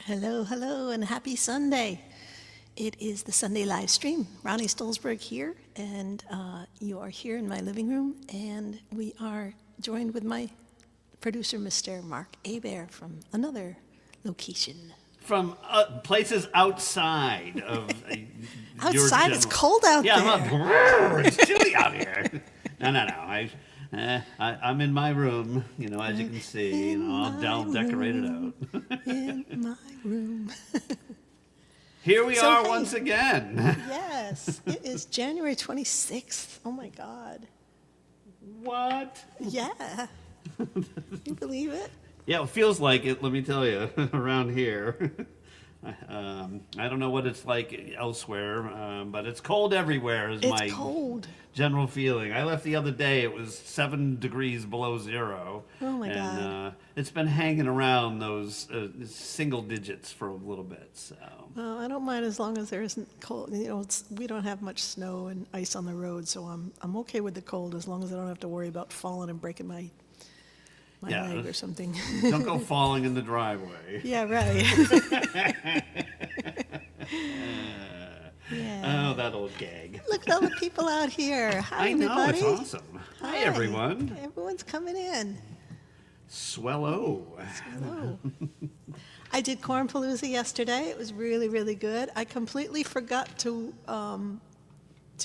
Hello, hello, and happy Sunday. It is the Sunday live stream. Ronnee Stolzberg here, and you are here in my living room, and we are joined with my producer, Mr. Mark Abear, from another location. From places outside of Outside, it's cold out there. Yeah, it's chilly out here. No. I'm in my room, as you can see, all decorated out. In my room. Here we are once again. Yes, it is January 26th. Oh my God. What? Yeah. You believe it? Yeah, it feels like it, let me tell you, around here. I don't know what it's like elsewhere, but it's cold everywhere is my general feeling. I left the other day, it was 7 degrees below zero. Oh my God. It's been hanging around those single digits for a little bit. So. Well, I don't mind as long as there isn't cold. We don't have much snow and ice on the road, so I'm okay with the cold as long as I don't have to worry about falling and breaking my leg or something. Don't go falling in the driveway. Yeah, right. Oh, that old gag. Look at all the people out here. Hi, everybody. It's awesome. Hi, everyone. Everyone's coming in. Swello. I did Cornpalooza yesterday. It was really, really good. I completely forgot to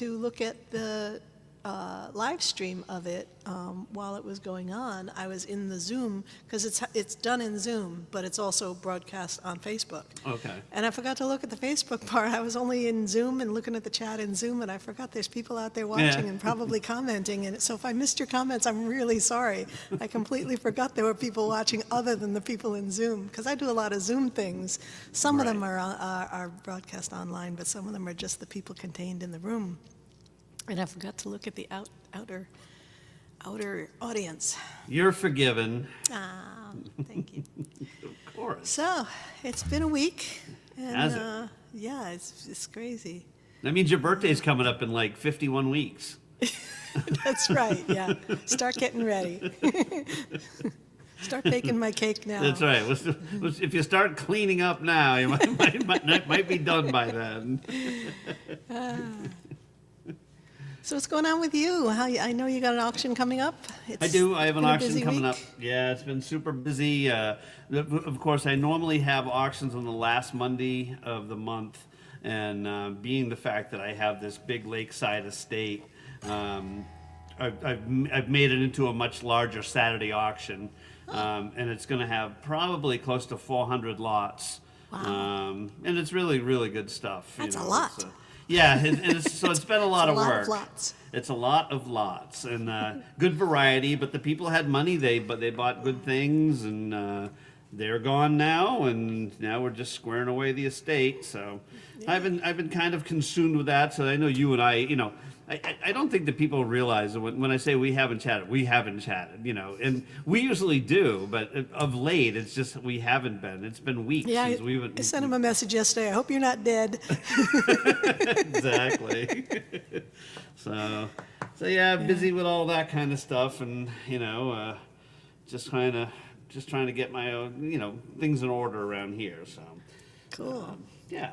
look at the live stream of it while it was going on. I was in the Zoom because it's done in Zoom, but it's also broadcast on Facebook. Okay. And I forgot to look at the Facebook part. I was only in Zoom and looking at the chat in Zoom, and I forgot there's people out there watching and probably commenting. And so if I missed your comments, I'm really sorry. I completely forgot there were people watching other than the people in Zoom because I do a lot of Zoom things. Some of them are broadcast online, but some of them are just the people contained in the room. And I forgot to look at the outer audience. You're forgiven. Thank you. Of course. So, it's been a week. And, Has it? Yeah, it's crazy. That means your birthday's coming up in like 51 weeks. That's right, yeah. Start getting ready. Start baking my cake now. That's right. If you start cleaning up now, you might be done by then. So what's going on with you? I know you got an auction coming up. I do. I have an auction coming up. Yeah, it's been super busy. Of course, I normally have auctions on the last Monday of the month, and being the fact that I have this big lakeside estate, I've made it into a much larger Saturday auction, and it's going to have probably close to 400 lots. Wow. And it's really, really good stuff. That's a lot. Yeah, so it's been a lot of work. Of lots. It's a lot of lots and good variety. But the people had money; they bought good things, and they're gone now. And now we're just squaring away the estate. So I've been kind of consumed with that. So I know you and I don't think that people realize that when I say we haven't chatted, and we usually do, but of late, it's just we haven't been. It's been weeks since we've... I sent him a message yesterday. I hope you're not dead. Exactly. So yeah, busy with all that kind of stuff, and just trying to get my own, things in order around here. So cool. Yeah.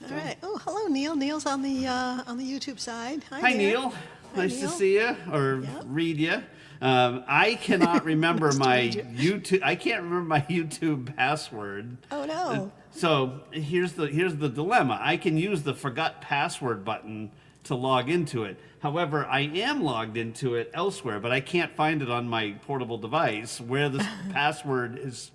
All right. Oh, hello, Neil. Neil's on the YouTube side. Hi, Neil. Nice to see you or read you. I cannot remember my YouTube. I can't remember my YouTube password. Oh no. So here's the dilemma. I can use the forgot password button to log into it. However, I am logged into it elsewhere, but I can't find it on my portable device where the password is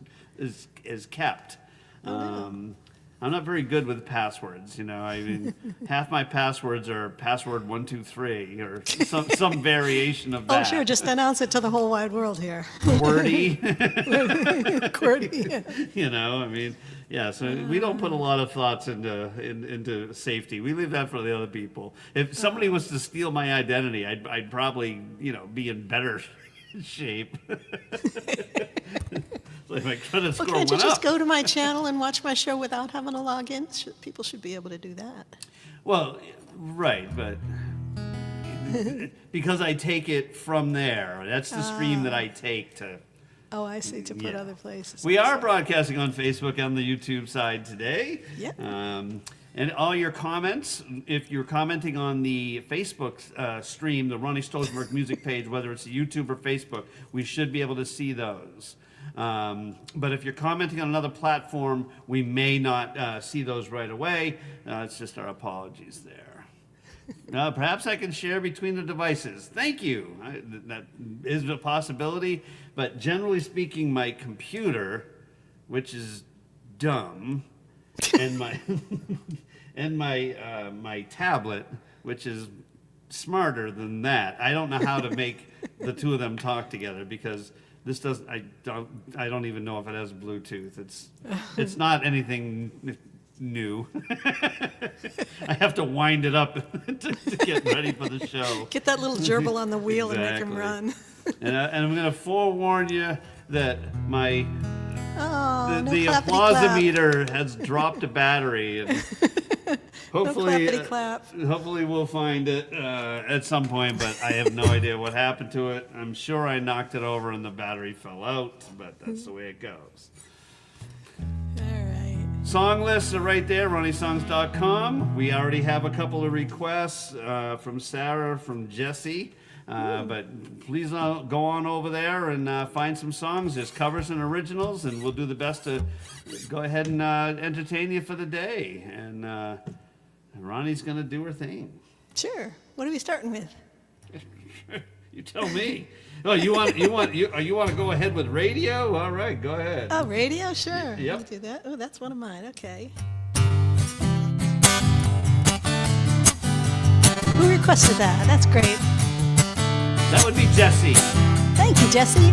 kept. Oh, no. I'm not very good with passwords, I mean, half my passwords are password 123 or some variation of that. Oh, sure, just announce it to the whole wide world here. QWERTY. QWERTY. So we don't put a lot of thoughts into safety. We leave that for the other people. If somebody was to steal my identity, I'd probably, be in better shape. Like my credit score can't you went just up. go to my channel and watch my show without having to log in? People should be able to do that. Well, right, but because I take it from there. That's the stream that I take to Oh, I see, to put Yeah. other places. We are broadcasting on Facebook on the YouTube side today. Yep. And all your comments, if you're commenting on the Facebook stream, the Ronnee Stolzberg music page, whether it's YouTube or Facebook, we should be able to see those. But if you're commenting on another platform, we may not see those right away. It's just our apologies there. Perhaps I can share between the devices. Thank you. That is a possibility. But generally speaking, my computer, which is dumb, and my and my tablet, which is smarter than that. I don't know how to make the two of them talk together because this doesn't. I don't even know if it has Bluetooth. It's not anything new. I have to wind it up to get ready for the show. Get that little gerbil on the wheel and make him Exactly. run. And I'm going to forewarn you that my Oh, no the clappity clap. applausometer has dropped a battery, and hopefully, clappity clap. hopefully we'll find it at some point. But I have no idea what happened to it. I'm sure I knocked it over and the battery fell out, but that's the way it goes. All right. Song lists are right there, RonnieSongs.com. We already have a couple of requests from Sarah, from Jesse. But please go on over there and find some songs. There's covers and originals, and we'll do the best to go ahead and entertain you for the day. And Ronnie's going to do her thing. Sure. What are we starting with? You tell me. Oh, you want to go ahead with radio? All right, go ahead. Oh, radio? Sure. Yep. We'll do that. Oh, that's one of mine. Okay. Who requested that? That's great. That would be Jesse. Thank you, Jesse.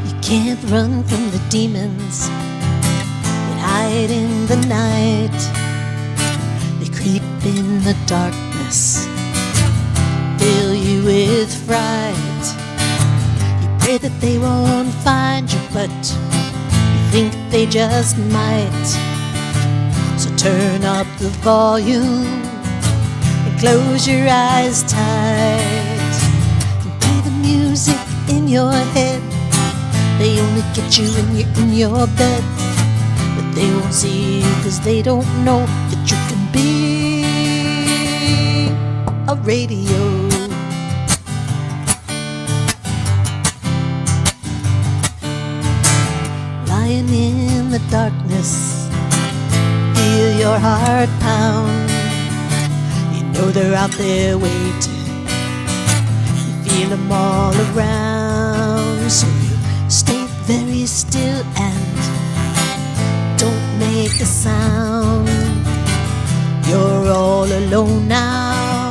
You can't run from the demons that hide in the night. They creep in the darkness, fill you with fright. You pray that they won't find you, but you think they just might. So turn up the volume, close your eyes tight and play the music in your head. They only get you when you're in your bed, but they won't see you 'cause they don't know that you can be a radio. Lying in the darkness, feel your heart pound. Know they're out there waiting. You feel them all around. So you stay very still and don't make a sound. You're all alone now,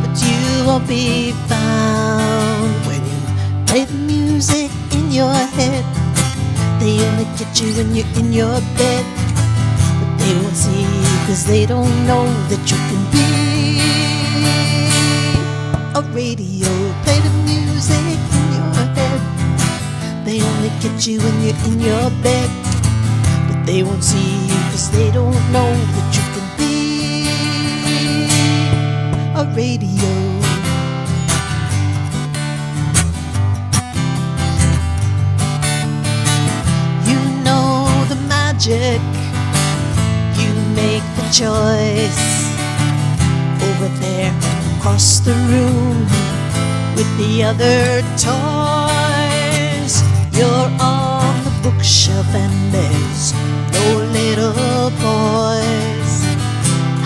but you won't be found. When you play the music in your head, they only get you when you're in your bed. They won't see you 'cause they don't know that you can be a radio. Play the music in your head. They only get you when you're in your bed, but they won't see you 'cause they don't know that you can be a radio. You know the magic. Make the choice over there across the room with the other toys. You're on the bookshelf and there's no little boys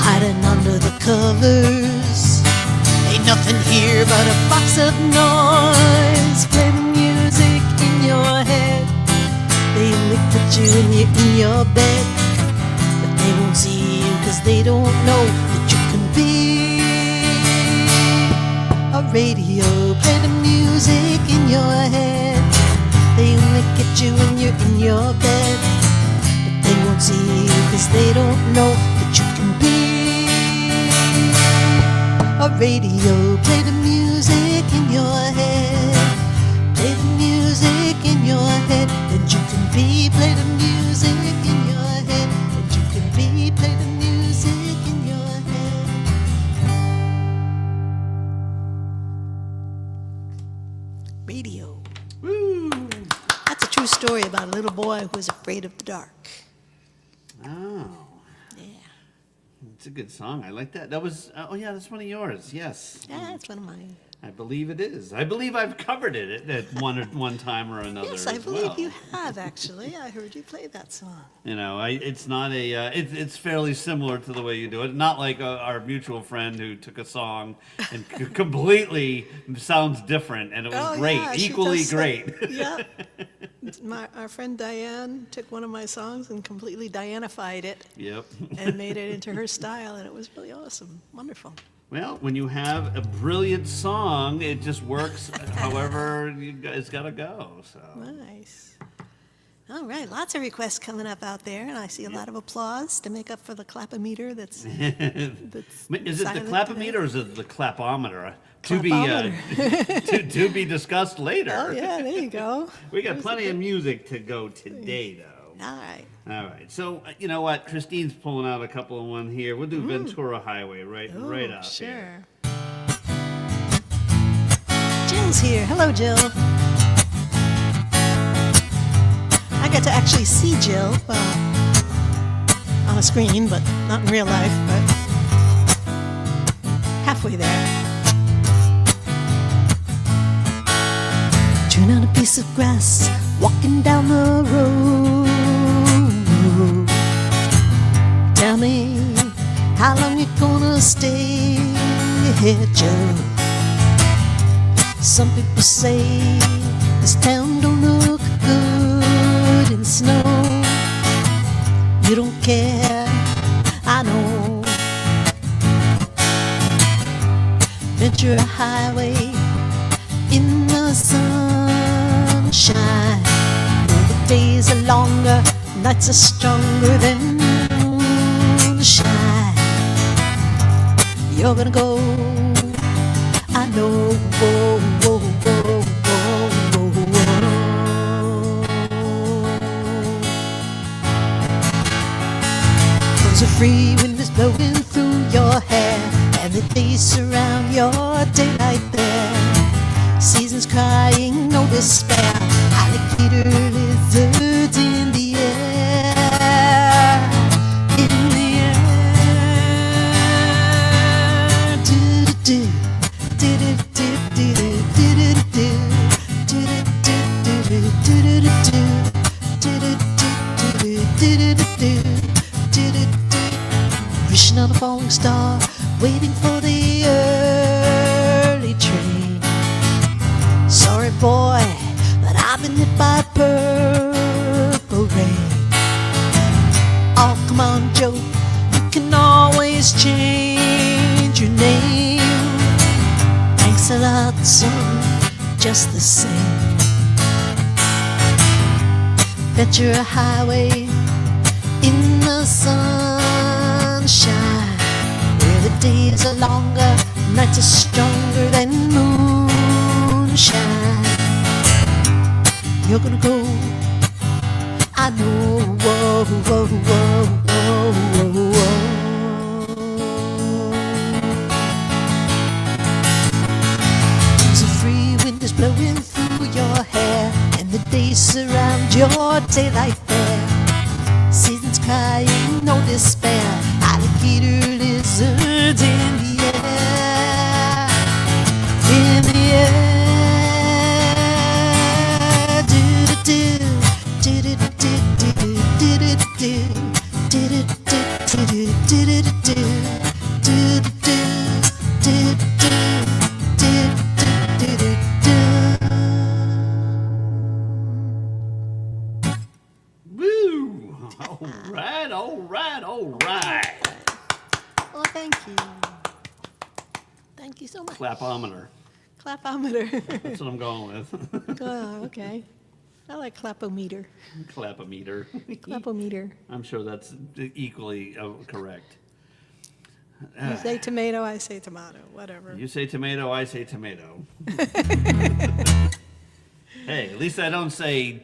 hiding under the covers. Ain't nothing here but a box of noise. Play the music in your head. They only put you when you're in your bed. They won't see you 'cause they don't know that you can be a radio. Play the music in your head. They only get you when you're in your bed, but they won't see you 'cause they don't know that you can be a radio. Play the music in your head. Play the music in your head, and you can be. Play the music in your head. Play the music in your head. Radio. Woo! That's a true story about a little boy who was afraid of the dark. Oh, Yeah. it's a good song. I like that. That was, oh yeah, that's one of yours. Yes. Yeah, that's one of mine. I believe it is. I believe I've covered it at one time or another. Yes, I as believe well. you have, actually. I heard you play that song. You know, it's not a. It's fairly similar to the way you do it. Not like our mutual friend who took a song and completely sounds different, and it was great, Yeah, she equally does great. Yeah. Our friend Diane took one of my songs and completely Dianified it Yep. and made it into her style, and it was really awesome. Wonderful. Well, when you have a brilliant song, it just works however you guys got to go. So. Nice. All right, lots of requests coming up out there, and I see a lot of applause to make up for the clapometer that's Is it the silent clapometer today. or is it the clapometer? To be discussed later. Oh, yeah, there you go. We got plenty of music to go today, though. All right. All right. So you know what? Christine's pulling out a couple of one here. We'll do Ventura Highway right Oh, up sure. here. Jill's here. Hello, Jill. I got to actually see Jill, well, on a screen, but not in real life, but halfway there. Chewing on a piece of grass, walking down the road. Tell me, how long you gonna stay here, Joe? Some people say this town don't look good in snow. You don't care, I know. Ventura Highway in the sunshine. The days are longer, nights are stronger than moonshine. You're gonna go, I know. Whoa, whoa, whoa, whoa, whoa, whoa. There's a free wind that's blowing through your hair, and the days surround your daylight there. Seasons crying, no despair. Alligator lizards in the air, in the air. Do-do-do, do-do-do, do-do-do, do-do-do, do-do-do, do-do-do, do-do-do, do-do-do. Wishing on a falling star, waiting for the early train. Sorry, boy, but I've been hit by purple rain. Oh, come on, Joe, you can always change your name. Thanks a lot, son, just the same. Ventura Highway in the sunshine, where the days are longer, nights are stronger than moonshine. You're gonna go, I know. Whoa, whoa, whoa, whoa, whoa, whoa. There's a free wind that's blowing through your hair, and the days surround your daylight there. Seasons crying, no despair. Alligator lizards in the air, in the air. Do-do-do, do-do-do, do-do-do, do-do-do, do-do-do, do-do-do, do-do-do, do-do-do. Woo! All right, all right, all right. Well, thank you. Thank you so much. Clapometer. Clapometer. That's what I'm going with. Oh, okay. I like clapometer. Clapometer. Clapometer. I'm sure that's equally correct. You say tomato, I say tomato, whatever. You say tomato, I say tomato. Hey, at least I don't say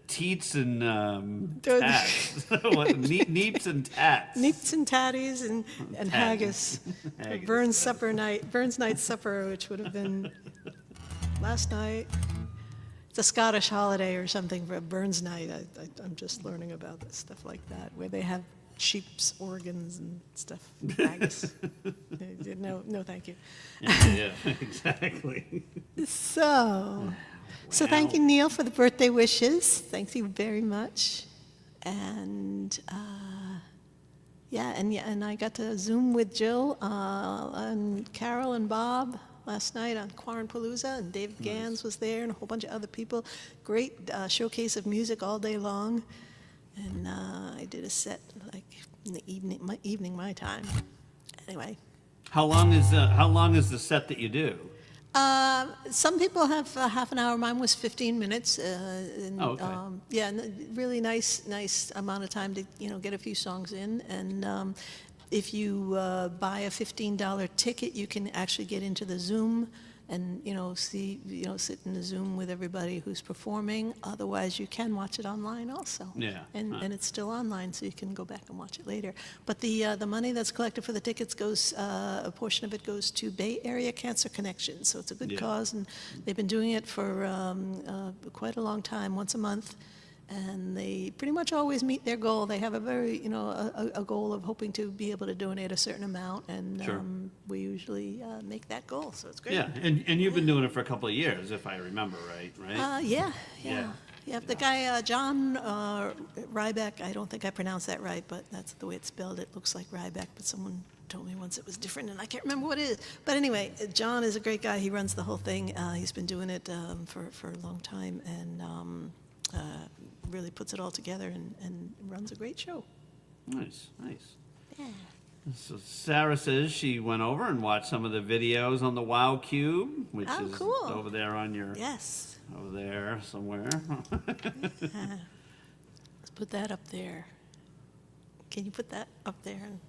teats and tats. What, neeps and tats. Neeps and tatties and haggis. Haggis. Burns supper night, Burns night supper, which would have been last night. It's a Scottish holiday or something for a Burns night. I'm just learning about this stuff like that, where they have sheep's organs and stuff. Haggis. No, thank you. Yeah, exactly. So thank you, Neil, for the birthday wishes. Thank you very much. And and I got to Zoom with Jill and Carol and Bob last night on Quarrenpalooza, and David Gans was there, and a whole bunch of other people. Great showcase of music all day long. And I did a set like in the evening my time. Anyway. How long is the set that you do? Some people have half an hour. Mine was 15 minutes. Okay. And really nice amount of time to get a few songs in. And if you buy a $15 ticket, you can actually get into the Zoom and sit in the Zoom with everybody who's performing. Otherwise, you can watch it online also. Yeah. And it's still online, so you can go back and watch it later. But the money that's collected for the tickets goes, a portion of it goes to Bay Area Cancer Connection. So it's a good cause, and they've been doing it for quite a long time, once a month. And they pretty much always meet their goal. They have a very, a goal of hoping to be able to donate a certain amount, and we usually make that goal. So it's great. Yeah, and you've been doing it for a couple of years, if I remember right? Yeah. Yeah. The guy, John Ryback, I don't think I pronounced that right, but that's the way it's spelled. It looks like Ryback, but someone told me once it was different, and I can't remember what it is. But anyway, John is a great guy. He runs the whole thing. He's been doing it for a long time, and really puts it all together and runs a great show. Nice. Yeah. So Sarah says she went over and watched some of the videos on the Wow Cube, which is cool. over there on your... Yes. Over there somewhere. Let's put that up there. Can you put that up there? And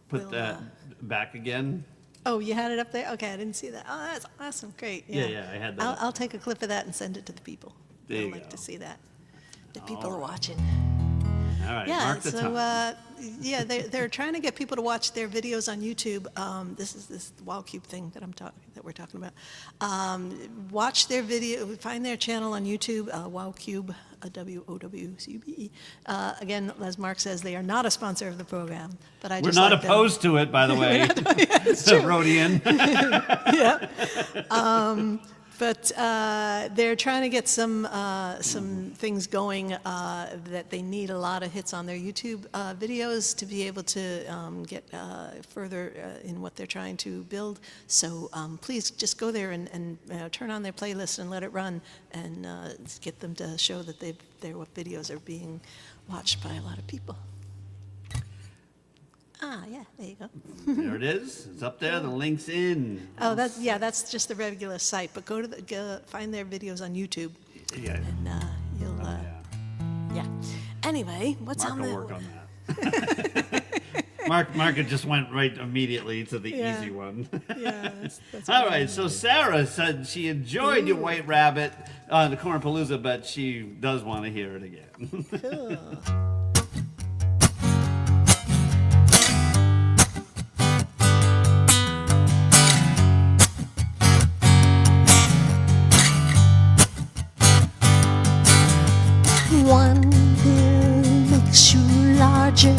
Put that back again. Oh, you had it up there? Okay, I didn't see that. Oh, that's awesome. Great. Yeah, I had that. I'll take a clip of that and send it to the people. There you I'd like go. to see that. The people are watching. All right, Yeah, mark the time. they're trying to get people to watch their videos on YouTube. This is this WowCube thing that we're talking about. Watch their video, find their channel on YouTube, WowCube, WOWCUBE. Again, as Mark says, they are not a sponsor of the program, but I We're just not like them. opposed to it, by the way. It's true. Rodian. Yeah. But they're trying to get some things going that they need a lot of hits on their YouTube videos to be able to get further in what they're trying to build. So please just go there and turn on their playlist and let it run, and get them to show that their videos are being watched by a lot of people. Yeah, there you go. There it is. It's up there. The link's in. Oh, that's just the regular site. But go find their videos on YouTube, Yeah. and you'll. Yeah. Anyway, what's Mark on will the? work on that. Mark it just went right immediately to the Yeah. easy one. Yeah. That's All right, so Sarah said she enjoyed your White Rabbit on the Quarrenpalooza, but she does want to hear it again. Cool. One pill makes you larger,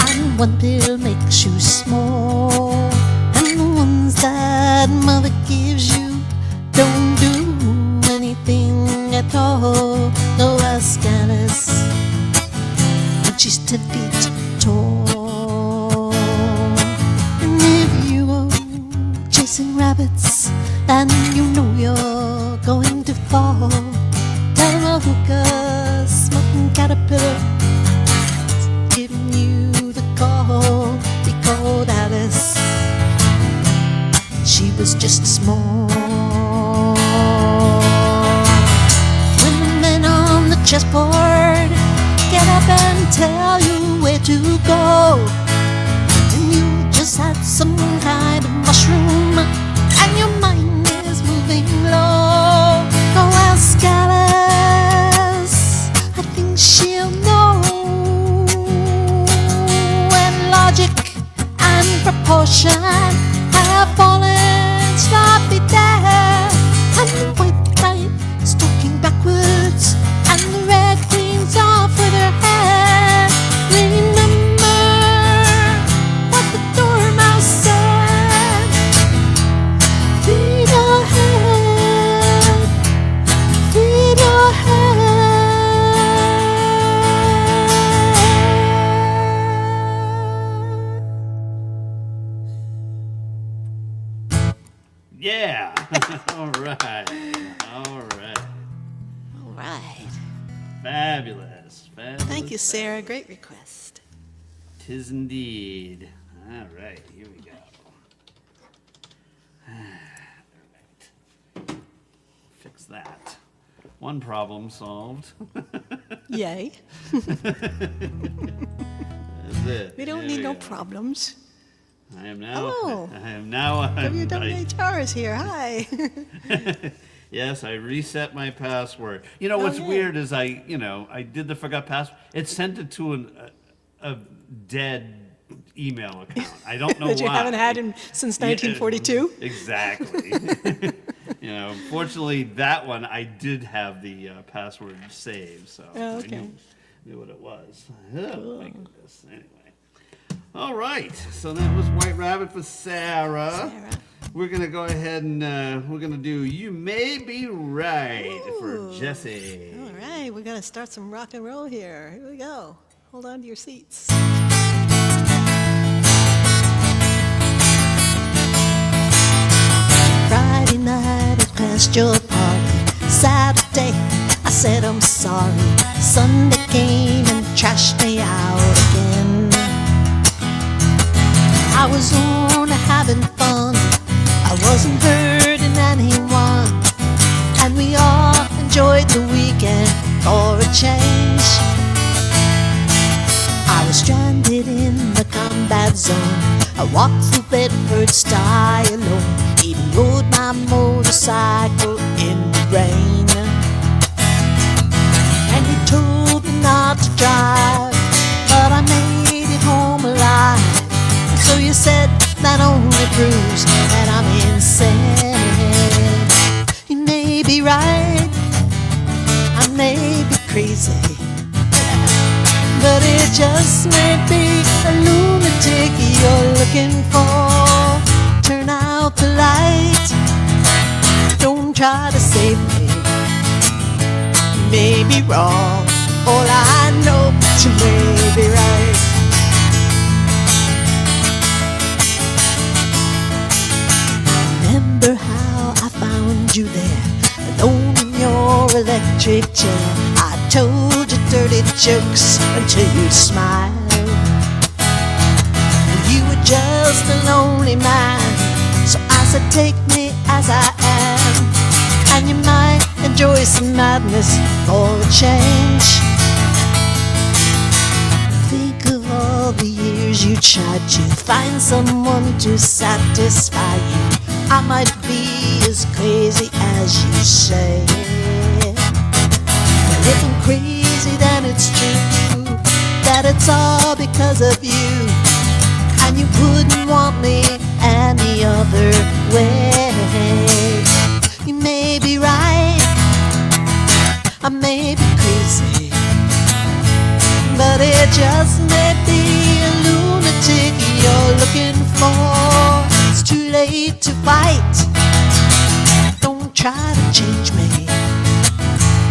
and one pill makes you small. And the ones that mother gives you don't do anything at all. No, ask Alice, and she's 10 feet tall. And if you go chasing rabbits and you know you're going to fall, tell a hooker, smoking caterpillar, giving you the call. They called Alice. She was just small. When the men on the chessboard get up and tell you where to go, and you just had some kind of mushroom, and your mind is moving low, go ask Alice. I think she'll know. When logic and proportion have fallen slightly dead, and Yeah. All right. All right. Fabulous. Fabulous. Thank you, Sarah. Great request. Tis indeed. All right. Here we go. All right. Fix that. One problem solved. Yay. That's it. We don't There need we no go. problems. I am now. Hello. I am now. WWHR is here. Hi. Yes, I reset my password. You know what's yeah. weird is I did the forgot password. It sent it to a dead email account. I don't know that you why. haven't had since 1942? Exactly. Fortunately, that one I did have the password saved, so Oh, okay. I knew what it was. Oh, my goodness. Anyway. All right, so that was White Rabbit for Sarah. We're going to go ahead and we're going to do You May Be Right for Ooh. Jesse. All right, we're going to start some rock and roll here. Here we go. Hold on to your seats. Friday night I crashed your party. Saturday I said I'm sorry. Sunday came and trashed me out again. I was only having fun. I wasn't hurting anyone. And we all enjoyed the weekend for a change. I was stranded in the combat zone. I walked through Bedford Stuyvesant alone. Even rode my motorcycle in the rain. And he told me not to drive, but I made it home alive. So you said that only proves that I'm insane. You may be right, I may be crazy, but it just may be a lunatic you're looking for. Turn out the light, don't try to save me. You may be wrong, all I know, but you may be right. Remember how I found you there, alone in your electric chair. I told you dirty jokes until you smiled. You were just a lonely man, so I said take me as I am, and you might enjoy some madness for a change. Think of all the years you tried to find someone to satisfy you. I might be as crazy as you say, but if I'm crazy then it's true that it's all because of you, and you wouldn't want me any other way. You may be right, I may be crazy, but it just may be a lunatic you're looking for. It's too late to fight, don't try to change me.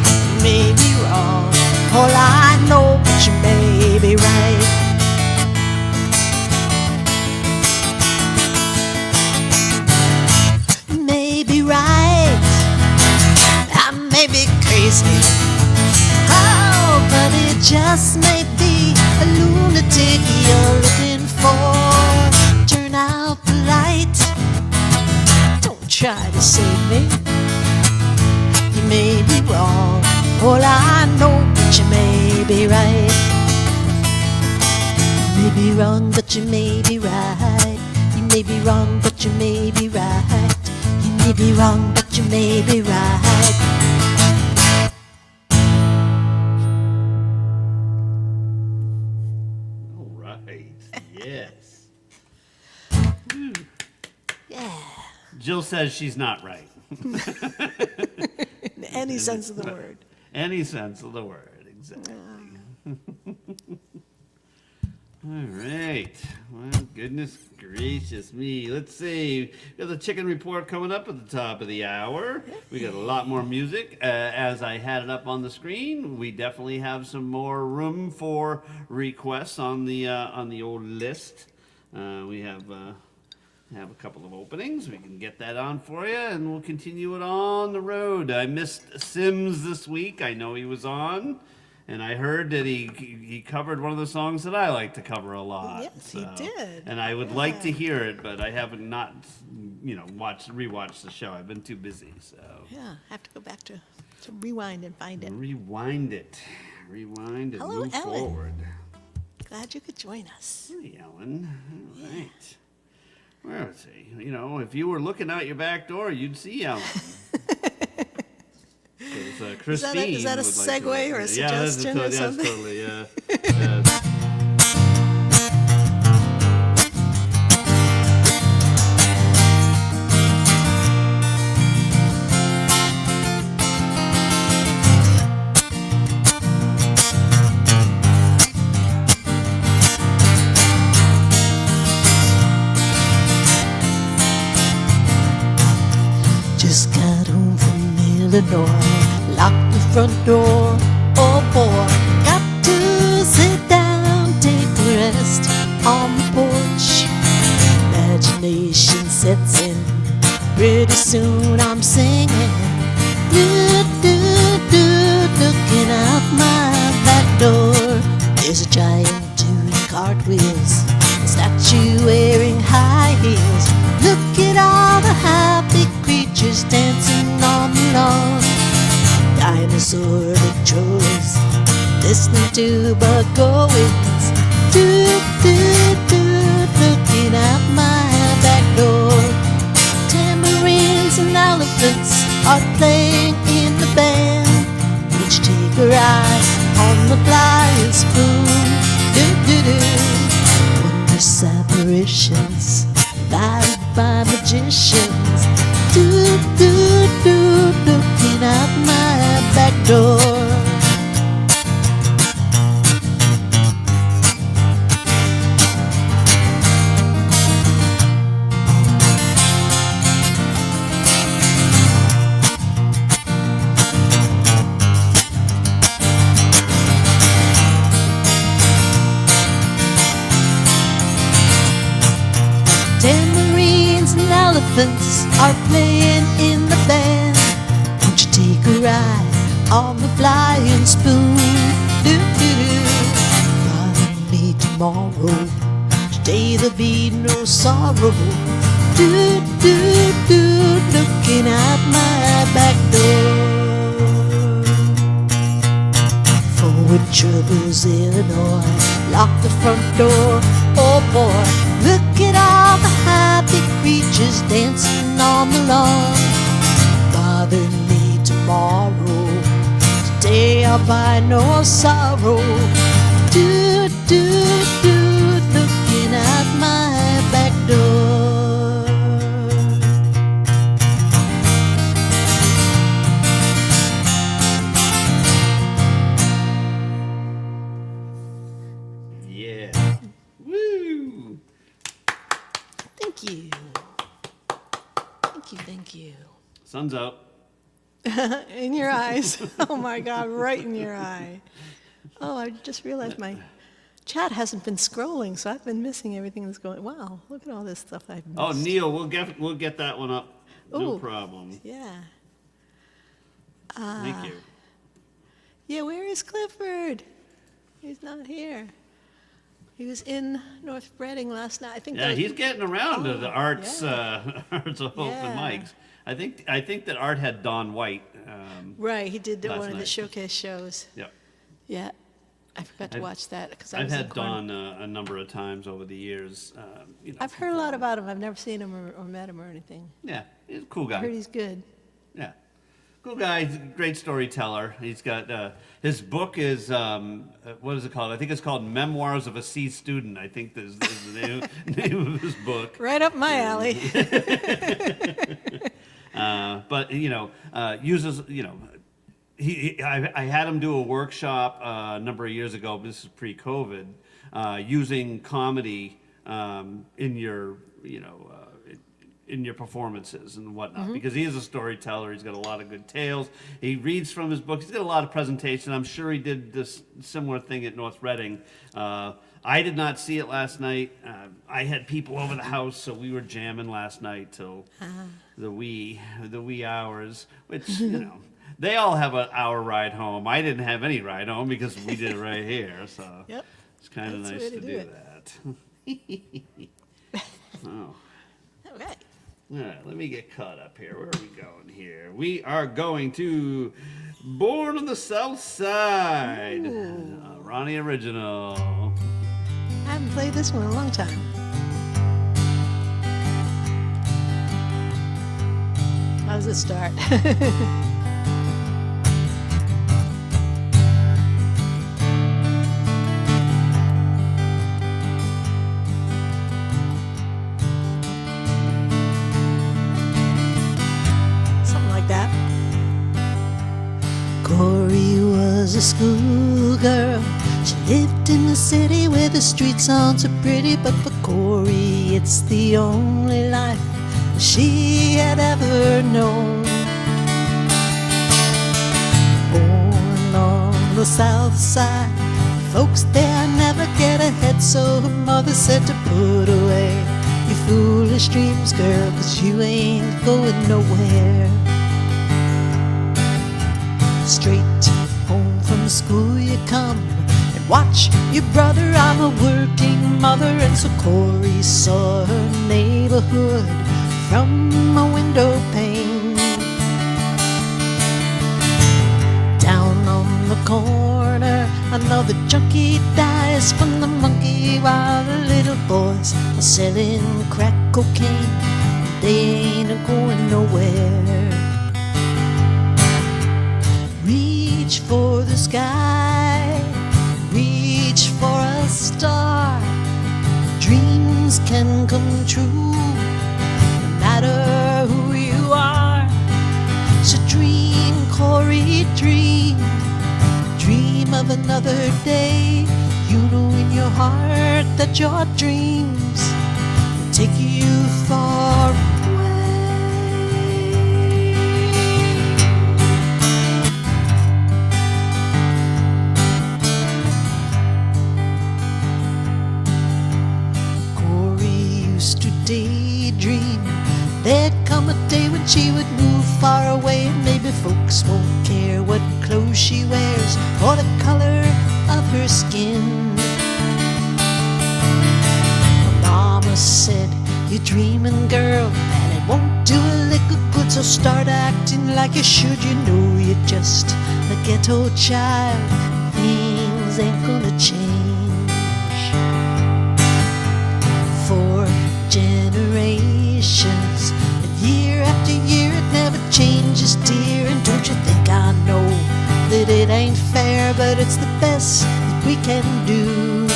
You may be wrong, all I know, but you may be right. You may be right, I may be crazy, oh, but it just may be a lunatic you're looking for. Turn out the light, don't try to save me. You may be wrong, all I know, but you may be right. You may be wrong, but you may be right. You may be wrong, but you may be right. You may be wrong, but you may be right. All right. Yes. Yeah. Jill says she's not right. In any sense of the word. Any sense of the word, exactly. All right. Well, goodness gracious me. Let's see. We got the chicken report coming up at the top of the hour. We got a lot more music. As I had it up on the screen, we definitely have some more room for requests on the old list. We have have a couple of openings. We can get that on for you, and we'll continue it on the road. I missed Sims this week. I know he was on, and I heard that he covered one of the songs that I like to cover a lot. Yes, he did. And I would like to hear it, but I haven't rewatched the show. I've been too busy. So Yeah, I have to go back to rewind and find it. rewind and Hello, move Ellen. forward. Glad you could join us. Hey, Ellen. All right. Where is he? You know, if you were looking out your back door, you'd see Ellen. 'Cause, Christine is that a would like to- segue or a suggestion or something? Totally, yeah. Just got home from Illinois, locked the front door. Oh boy, got to sit down, take a rest on the porch. Imagination sets in, pretty soon I'm singing. Do, do, do, looking out my back door. There's a giant doing cartwheels, a statue wearing high heels. Look at all the happy creatures dancing on the lawn. Dinosaur controllers, listening to Bug Goings. Do, do, do, looking out my back door. Tambourines and elephants are playing in the band, which take a ride on the flying spoon. Do, do, do. Wondrous apparitions lighted by magicians. Do, do, do, looking out my back door. Tambourines and elephants are playing in the band. Won't you take a ride on the flying spoon? Do, do, do. Follow me tomorrow. Today there'll be no sorrow. Do, do, do, looking out my back door. Forward troubles, Illinois, lock the front door. Oh boy, look at all the happy creatures dancing on the lawn. Bother me tomorrow, today I'll buy no sorrow. Do, do, do, looking out my back door. Yeah. Woo! Thank you. Thank you, thank you. Sun's out. In your eyes. Oh my God, right in your eye. Oh, I just realized my chat hasn't been scrolling, so I've been missing everything that's going. Wow, look at all this stuff I've missed. Oh, Neil, we'll get that one up. No Ooh. problem. Yeah. Thank you. Yeah, where is Clifford? He's not here. He was in North Reading last night. I think. Yeah, he's getting around to the Oh, arts yeah. arts open Yeah. mics. I think that Art had Don White. Right, he did last one of the night. showcase shows. Yeah. Yeah, I forgot to I've- watch that because I I've was in had Corn- Don a number of times over the years. I've heard a lot about him. I've never seen him or met him or anything. Yeah, he's a cool I heard guy. he's good. Yeah, cool guy. He's a great storyteller. He's got his book is what is it called? I think it's called Memoirs of a C Student. I think is the name of his book. Right up my alley. But uses I had him do a workshop a number of years ago. This is pre-COVID, using comedy in your in your performances and whatnot, because he is a storyteller. He's got a lot of good tales. He reads from his books. He's got a lot of presentation. I'm sure he did this similar thing at North Reading. I did not see it last night. I had people over the house, so we were jamming last night till the wee hours, which, they all have an hour ride home. I didn't have any ride home because we did it right here, so Yep. it's kind of That's the nice way to to do do that. Oh. Okay. All right, let me get caught up here. Where are we going here? We are going to Born on the South Side. Ronnee original. I haven't played this one in a long time. How does it start? Something like that. Corey was a schoolgirl. She lived in the city where the streets aren't so pretty, but for Corey it's the only life she had ever known. Born on the south side, folks there never get ahead, so her mother said to put away your foolish dreams, girl, 'cause you ain't going nowhere. Straight home from school you come and watch your brother. I'm a working mother, and so Corey saw her neighborhood from a window pane. Down on the corner, another junkie dies from the monkey, while the little boys are selling crack cocaine. They ain't going nowhere. Reach for the sky, reach for a star. Dreams can come true, no matter who you are. So dream, Corey, dream. Dream of another day. You know in your heart that your dreams will take you far away. Daydream there'd come a day when she would move far away, and maybe folks won't care what clothes she wears or the color of her skin. Her mama said, "You're dreaming, girl, and it won't do a lick of good, so start acting like you should. You know you're just a ghetto child, things ain't gonna change." For generations, and year after year it never changes, dear. And don't you think I know that it ain't fair, but it's the best that we can do.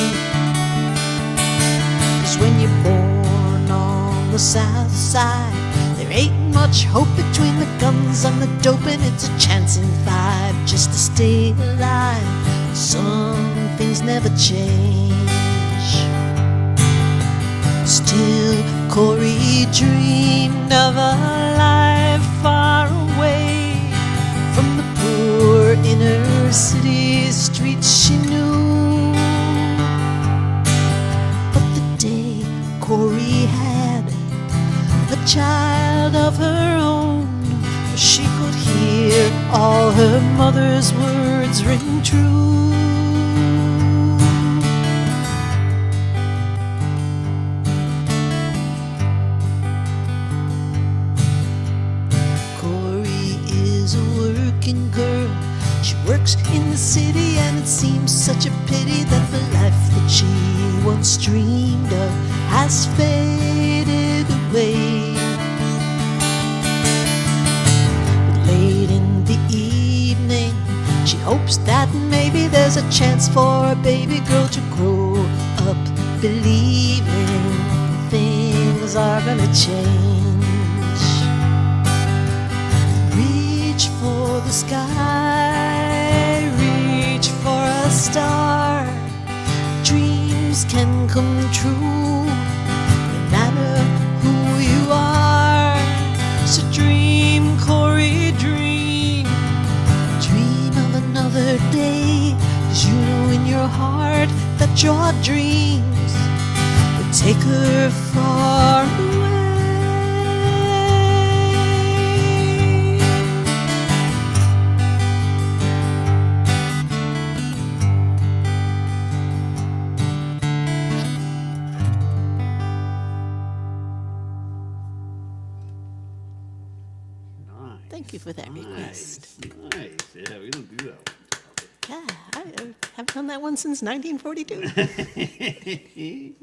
'Cause when you're born on the south side, there ain't much hope between the guns and the dope, and it's a chance in 5 just to stay alive. Some things never change. Still, Corey dreamed of a life far away from the poor inner city streets she knew. But the day Corey had a child of her own, she could hear all her mother's words ring true. Girl, she works in the city, and it seems such a pity that the life that she once dreamed of has faded away. But late in the evening, she hopes that maybe there's a chance for a baby girl to grow up believing things are gonna change. Reach for the sky, reach for a star. Dreams can come true, no matter who you are. So dream, Corey, dream. Dream of another day, 'cause you know in your heart that your dreams would take her far away. Thank you for that request. Nice. Yeah, we don't do that. Yeah, I haven't done that one since 1942.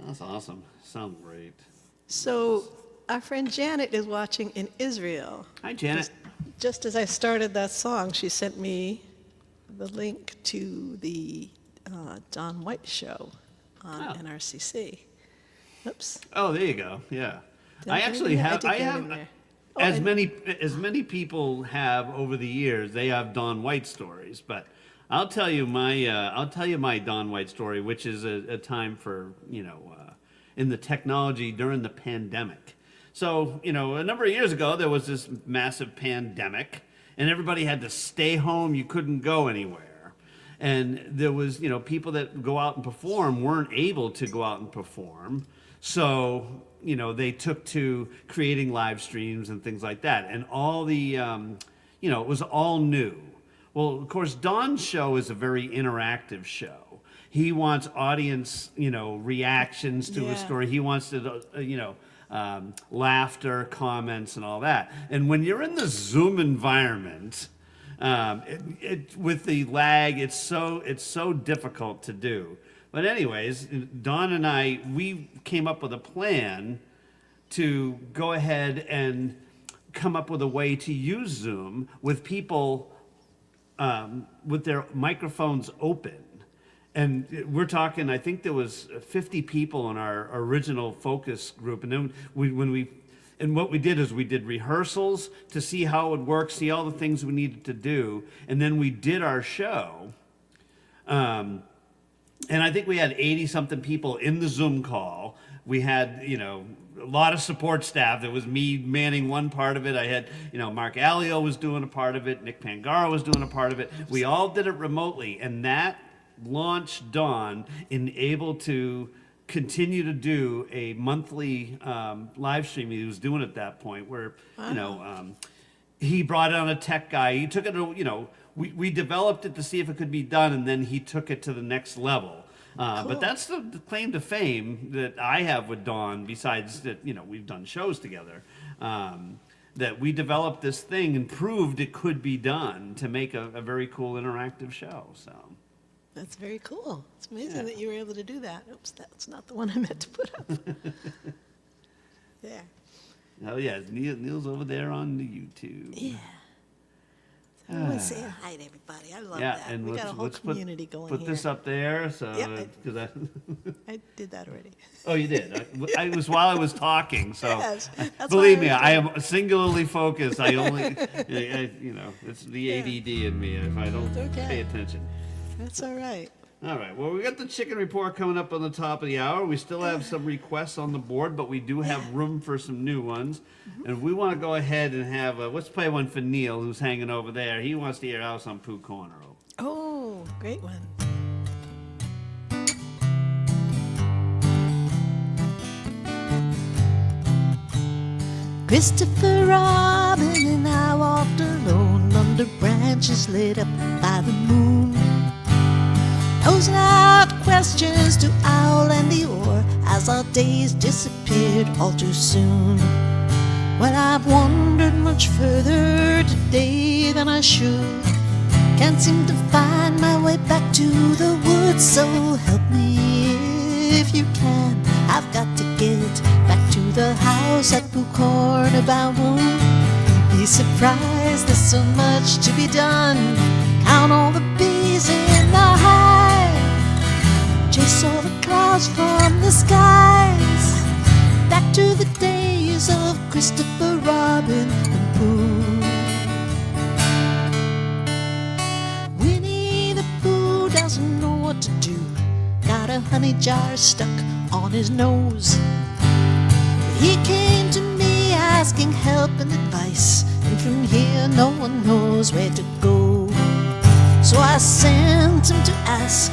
That's awesome. Sounds great. So our friend Janet is watching in Israel. Hi, Janet. Just as I started that song, she sent me the link to the Don White show on NRCC. Oops. Oh, there you go. Yeah. Did I get actually in there? I have. did I get have. in there. As many people have over the years, they have Don White stories. But I'll tell you my Don White story, which is a time for in the technology during the pandemic. So a number of years ago there was this massive pandemic, and everybody had to stay home. You couldn't go anywhere, and there was people that go out and perform weren't able to go out and perform. So they took to creating live streams and things like that. And all the, it was all new. Well, of course, Don's show is a very interactive show. He wants audience, reactions to a story. He wants to, laughter, comments, and all that. And when you're in the Zoom environment, with the lag, it's so difficult to do. But anyways, Don and we came up with a plan to go ahead and come up with a way to use Zoom with people with their microphones open. And we're talking, I think there was 50 people in our original focus group. And then what we did is we did rehearsals to see how it would work, see all the things we needed to do. And then we did our show. And I think we had 80-something people in the Zoom call. We had, a lot of support staff. There was me manning one part of it. I had, Mark Alio was doing a part of it. Nick Pangaro was doing a part of it. We all did it remotely, and that launched Don in able to continue to do a monthly live stream he was doing at that point where, he brought on a tech guy. He took it, we developed it to see if it could be done, and then he took it to the next level. Cool. But that's the claim to fame that I have with Dawn, besides that, we've done shows together, that we developed this thing and proved it could be done to make a very cool interactive show. So That's very cool. It's amazing that you were able to do that. Oops, that's not the one I meant to put up. There. Oh, yeah, Neil's over there on the YouTube. Yeah. So I want to say hi to everybody. I love that. And We got a whole community going put here. this up there. So, Yeah, because I did that already. oh, you did. It was while I was talking. So Yes, that's believe why me, I I was am singularly focused. I only, it's the ADD in me if I don't okay. pay attention. That's all right. All right. Well, we got the chicken report coming up on the top of the hour. We still have some requests on the board, but we do have room for some new ones. And we want to go ahead and have, let's play one for Neil, who's hanging over there. He wants to hear House on Pooh Corner. Oh, great one. Christopher Robin and I walked alone under branches lit up by the moon, posing out questions to Owl and Eeyore as our days disappeared all too soon. Well, I've wandered much further today than I should. Can't seem to find my way back to the woods, so help me if you can. I've got to get back to the house at Pooh Corner Bound. Be surprised, there's so much to be done. Count all the bees in the hive, chase all the clouds from the skies. Back to the days of Christopher Robin and Pooh. Winnie the Pooh doesn't know what to do. Got a honey jar stuck on his nose. He came to me asking help and advice, and from here no one knows where to go. So I sent him to ask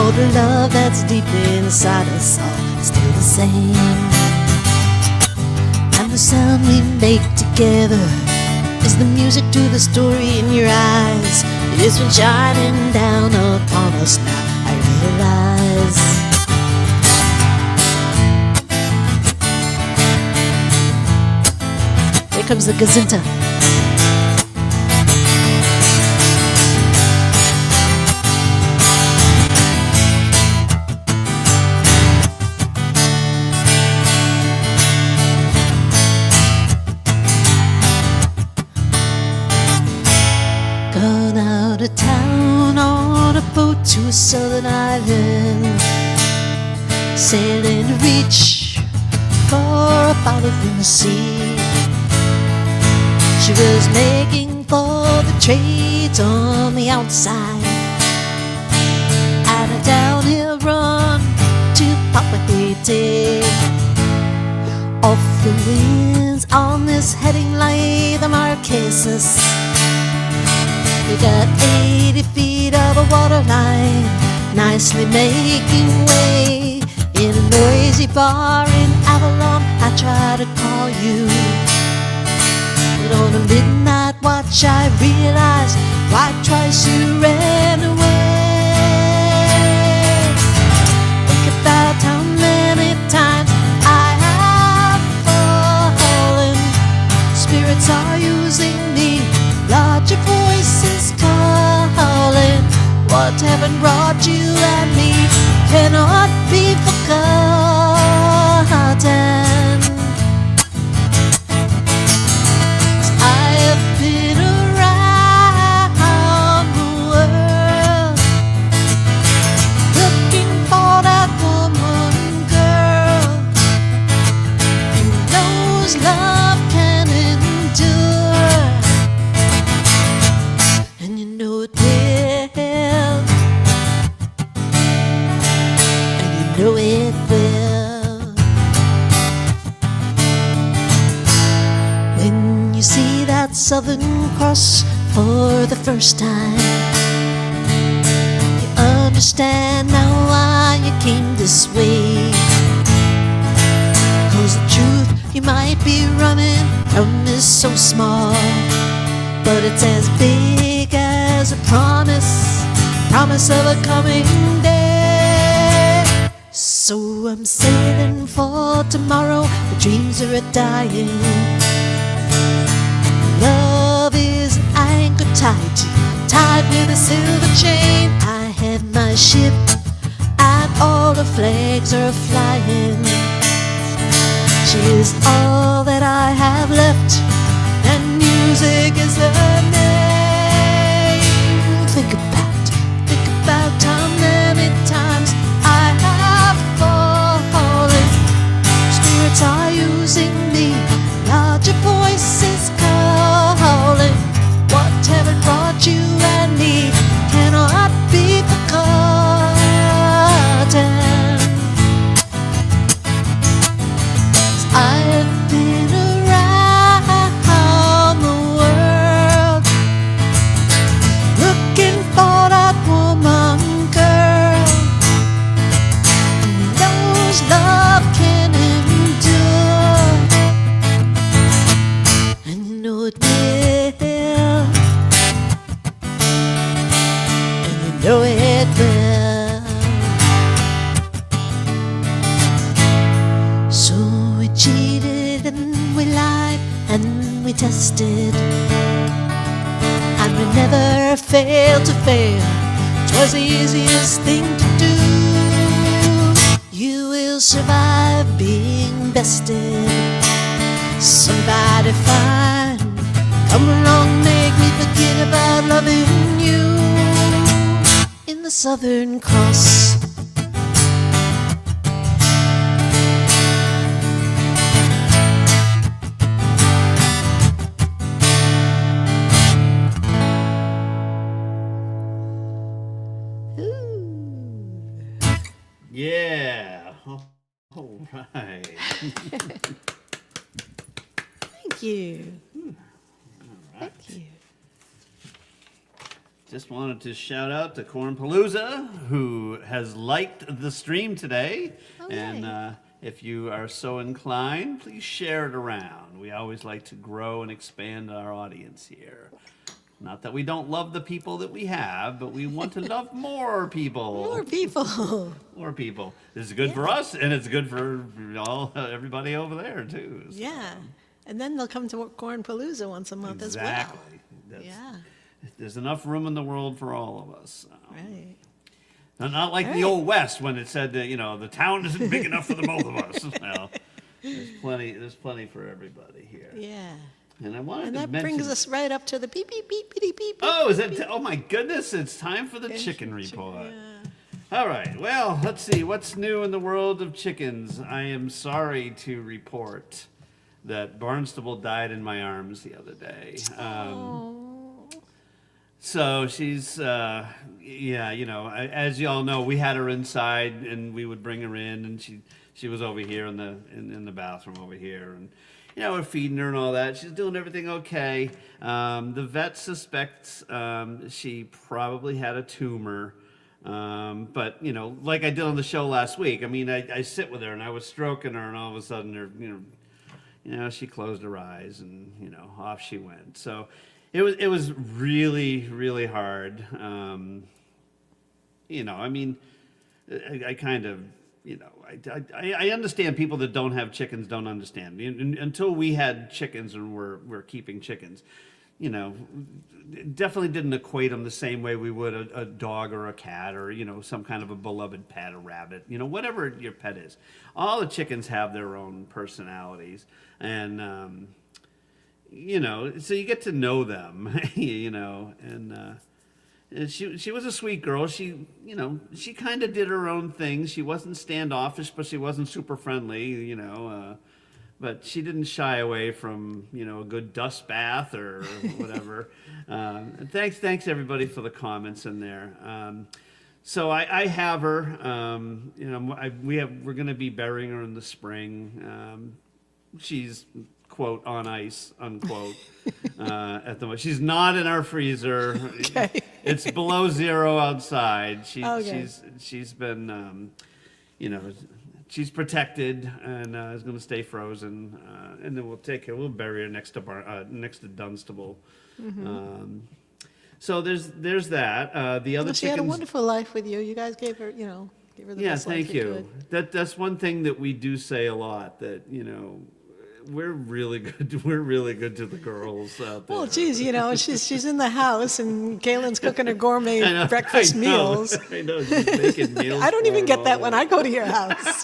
Oh, the love that's deep inside us all is still the same. And the sound we make together is the music to the story in your eyes. It's been shining down upon us now, I realize. Here comes the gazinta. Gone out of town on a boat to a southern island, sailing to reach far up out in the sea. She was making for the trades on the outside, and a downhill run to Papahete. Off the winds on this heading lay the Marquesas. We got 80 feet of a water line, nicely making way. In a noisy bar in Avalon, I tried to call you, but on a midnight watch I realized why twice you ran away. Think about how many times I have fallen. Spirits are using me, larger voices calling. What heaven brought you and me cannot be forgotten. I have been around the world looking for that woman, girl, who knows love can endure. And you know it will, and you know it will. When you see that Southern Cross for the first time, you understand now why you came this way. 'Cause the truth you might be running from is so small, but it's as big as a promise of a coming day. So I'm sailing for tomorrow, the dreams are a-dying. Love is an anchor tied to you, tied with a silver chain. I have my ship and all the flags are flying. She is all that I have left, and music is her name. Think about how many times I have fallen. Spirits are using me, larger voices calling. What heaven brought you and me cannot be forgotten. I have been around the world looking for that woman, girl, who knows love can endure. And you know it will, and you know it will. So we cheated and we lied and we tested, and we never failed to fail. 'Twas the easiest thing to do. You will survive being bested. Somebody fine, come along, make me forget about loving you. In the Southern Cross, Yeah. All right. Thank you. All right. Thank you. Just wanted to shout out to Cornpalooza, who has liked the stream today. Oh, and yay. if you are so inclined, please share it around. We always like to grow and expand our audience here. Not that we don't love the people that we have, but we want to love more people. More people. More people. This is good for us, and it's good for everybody over there, too. So. Yeah. And then they'll come to Cornpalooza once a month as well. Exactly. Yeah. There's enough room in the world for all of us. So. Right. Not like the old West when it said that, the town isn't big enough for the both of us. Well, there's plenty for everybody here. Yeah. And I wanted And to that mention. brings us right up to the beep, beep, beep, beep, beep. Oh, is that? Oh my goodness! It's time for the chicken report. All right. Well, let's see what's new in the world of chickens. I am sorry to report that Barnstable died in my arms the other day. So she's, as you all know, we had her inside, and we would bring her in, and she was over here in the bathroom over here, and we're feeding her and all that. She's doing everything okay. The vet suspects she probably had a tumor, but like I did on the show last week. I mean, I sit with her and I was stroking her, and all of a sudden, her, she closed her eyes, and off she went. So. It was really, really hard. I mean, I kind of, I understand people that don't have chickens don't understand. Until we had chickens and we're keeping chickens, definitely didn't equate them the same way we would a dog or a cat or, some kind of a beloved pet, a rabbit, whatever your pet is. All the chickens have their own personalities. And, so you get to know them, and she was a sweet girl. She kind of did her own thing. She wasn't standoffish, but she wasn't super friendly, but she didn't shy away from, a good dust bath or whatever. Thanks everybody for the comments in there. So I have her, we're going to be burying her in the spring. She's quote on ice unquote at the moment. She's not in our freezer. Okay. It's below zero outside. Okay. She's been she's protected and is going to stay frozen, and then we'll bury her next to Dunstable. Mm-hmm. So there's that. The other Well, she had a chickens. wonderful life with you. You guys gave her, gave her the Yeah, best life thank you. could. That's one thing that we do say a lot, that we're really good. We're really good to the girls out there. Well, geez, she's in the house and Kaylin's cooking her gourmet I know, breakfast I know, meals. I know, she's making meals. I don't for even them get all that the when time. I go to your house.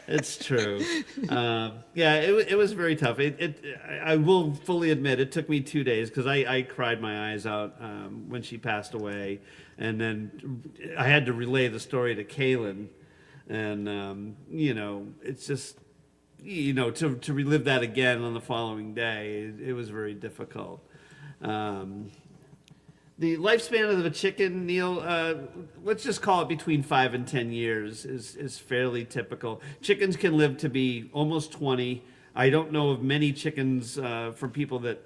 It's true. It was very tough. I will fully admit it took me 2 days because I cried my eyes out when she passed away, and then I had to relay the story to Kaylin, and it's just. To relive that again on the following day, it was very difficult. The lifespan of a chicken, Neil, let's just call it between 5 and 10 years is fairly typical. Chickens can live to be almost 20. I don't know of many chickens from people that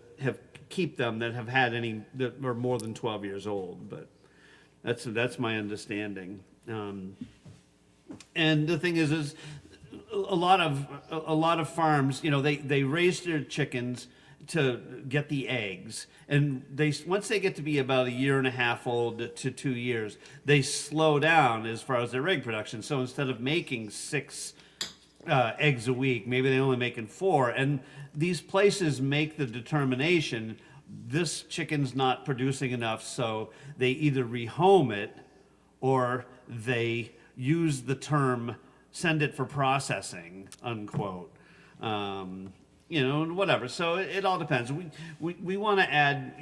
keep them that have had any that are more than 12 years old, but that's my understanding. And the thing is a lot of farms, they raise their chickens to get the eggs, and once they get to be about a year and a half old to 2 years, they slow down as far as their egg production. So instead of making 6 eggs a week, maybe they're only making 4, and these places make the determination this chicken's not producing enough, so they either rehome it or they use the term send it for processing, unquote. Whatever. So it all depends. We want to add,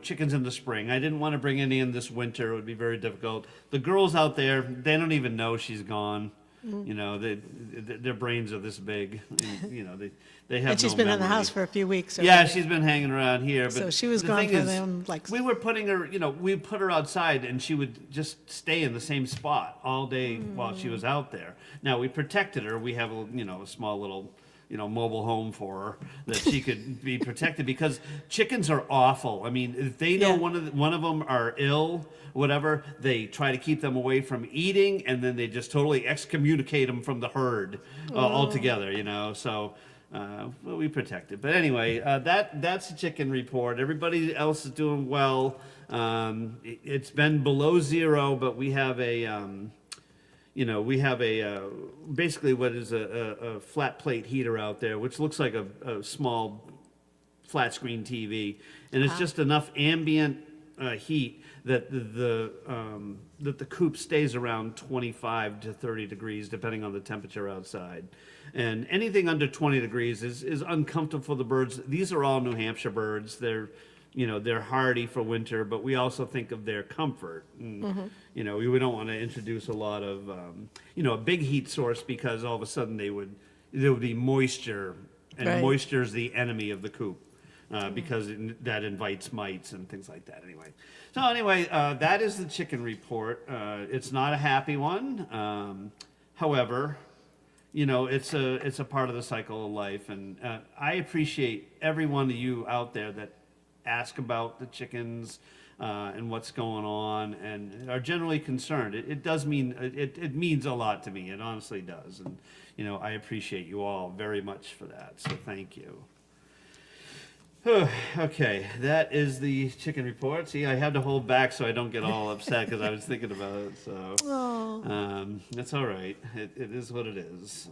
chickens in the spring. I didn't want to bring any in this winter. It would be very difficult. The girls out there, they don't even know she's gone. Their brains are this big. And, they have. And she's no been in the memory. house for a few weeks. Yeah, already. she's been hanging around here. But So she was the gone thing for is, them, we were putting her, we put her outside, and she would just stay in the same spot all day while she was out there. Now we protected her. We have a small little mobile home for her that she could be protected, because chickens are awful. I mean, if they know one of them are ill, whatever, they try to keep them away from eating, and then they just totally excommunicate them from the herd altogether. So. Well, we protect it. But anyway, that's the chicken report. Everybody else is doing well. It's been below zero, but we have basically what is a flat plate heater out there, which looks like a small flat screen TV, and it's just enough ambient heat that the coop stays around 25 to 30 degrees, depending on the temperature outside. And anything under 20 degrees is uncomfortable for the birds. These are all New Hampshire birds. They're hardy for winter, but we also think of their comfort. And, we don't want to introduce a lot of, a big heat source, because all of a sudden there would be moisture, and moisture is the enemy of the coop. Because that invites mites and things like that. Anyway, that is the chicken report. It's not a happy one. However, it's a part of the cycle of life, and I appreciate every one of you out there that ask about the chickens and what's going on, and are generally concerned. It does mean it means a lot to me. It honestly does, and I appreciate you all very much for that. So thank you. Okay, that is the chicken report. See, I had to hold back so I don't get all upset, because I was thinking about it. So, it's all right. It is what it is.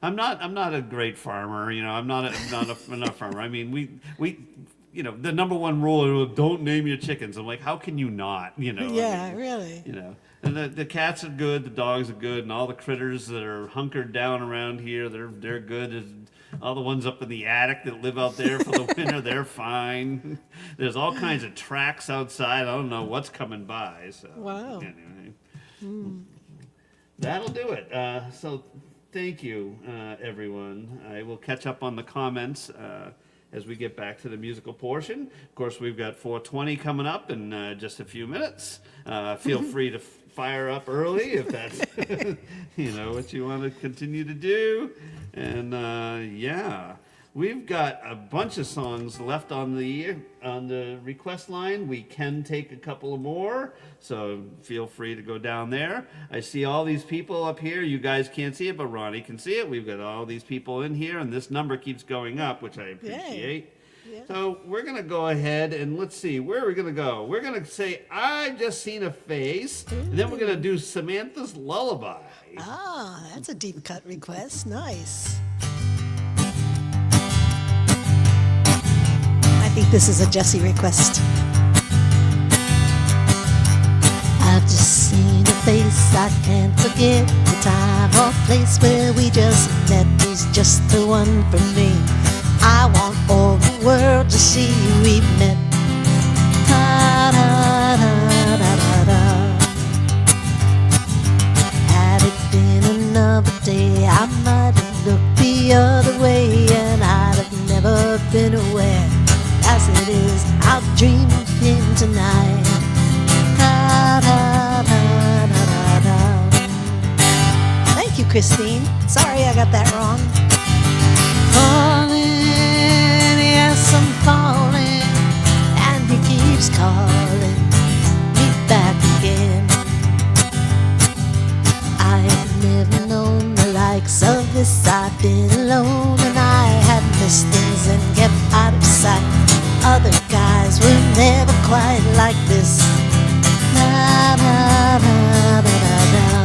I'm not a great farmer. I'm not enough farmer. I mean, we the number one rule is don't name your chickens. I'm like, how can you not? Yeah, really. And the cats are good, the dogs are good, and all the critters that are hunkered down around here, they're good. All the ones up in the attic that live out there for the winter, they're fine. There's all kinds of tracks outside. I don't know what's coming by. So wow. Anyway, that'll do it. So thank you, everyone. I will catch up on the comments as we get back to the musical portion. Of course, we've got 4:20 coming up in just a few minutes. Feel free to fire up early if that's what you want to continue to do. And we've got a bunch of songs left on the request line. We can take a couple more, so feel free to go down there. I see all these people up here. You guys can't see it, but Ronnee can see it. We've got all these people in here, and this number keeps going up, which I appreciate. Yeah. So we're going to go ahead and let's see, where are we going to go? We're going to say, I've just seen a face, and then we're going to do Samantha's Lullaby. Ah, that's a deep cut request. Nice. I think this is a Jessie request. I've just seen a face, I can't forget the time or place where we just met. He's just the one for me. I want all the world to see we met. Da, da, da, da, da, da. Had it been another day, I might have looked the other way, and I'd have never been aware. As it is, I'll dream of him tonight. Da, da, da, da, da, da. Thank you, Christine. Sorry I got that wrong. Falling, yes, I'm falling, and he keeps calling me back again. I have never known the likes of this. I've been alone, and I had missed things and kept out of sight. Other guys were never quite like this. Da, da, da, da, da, da.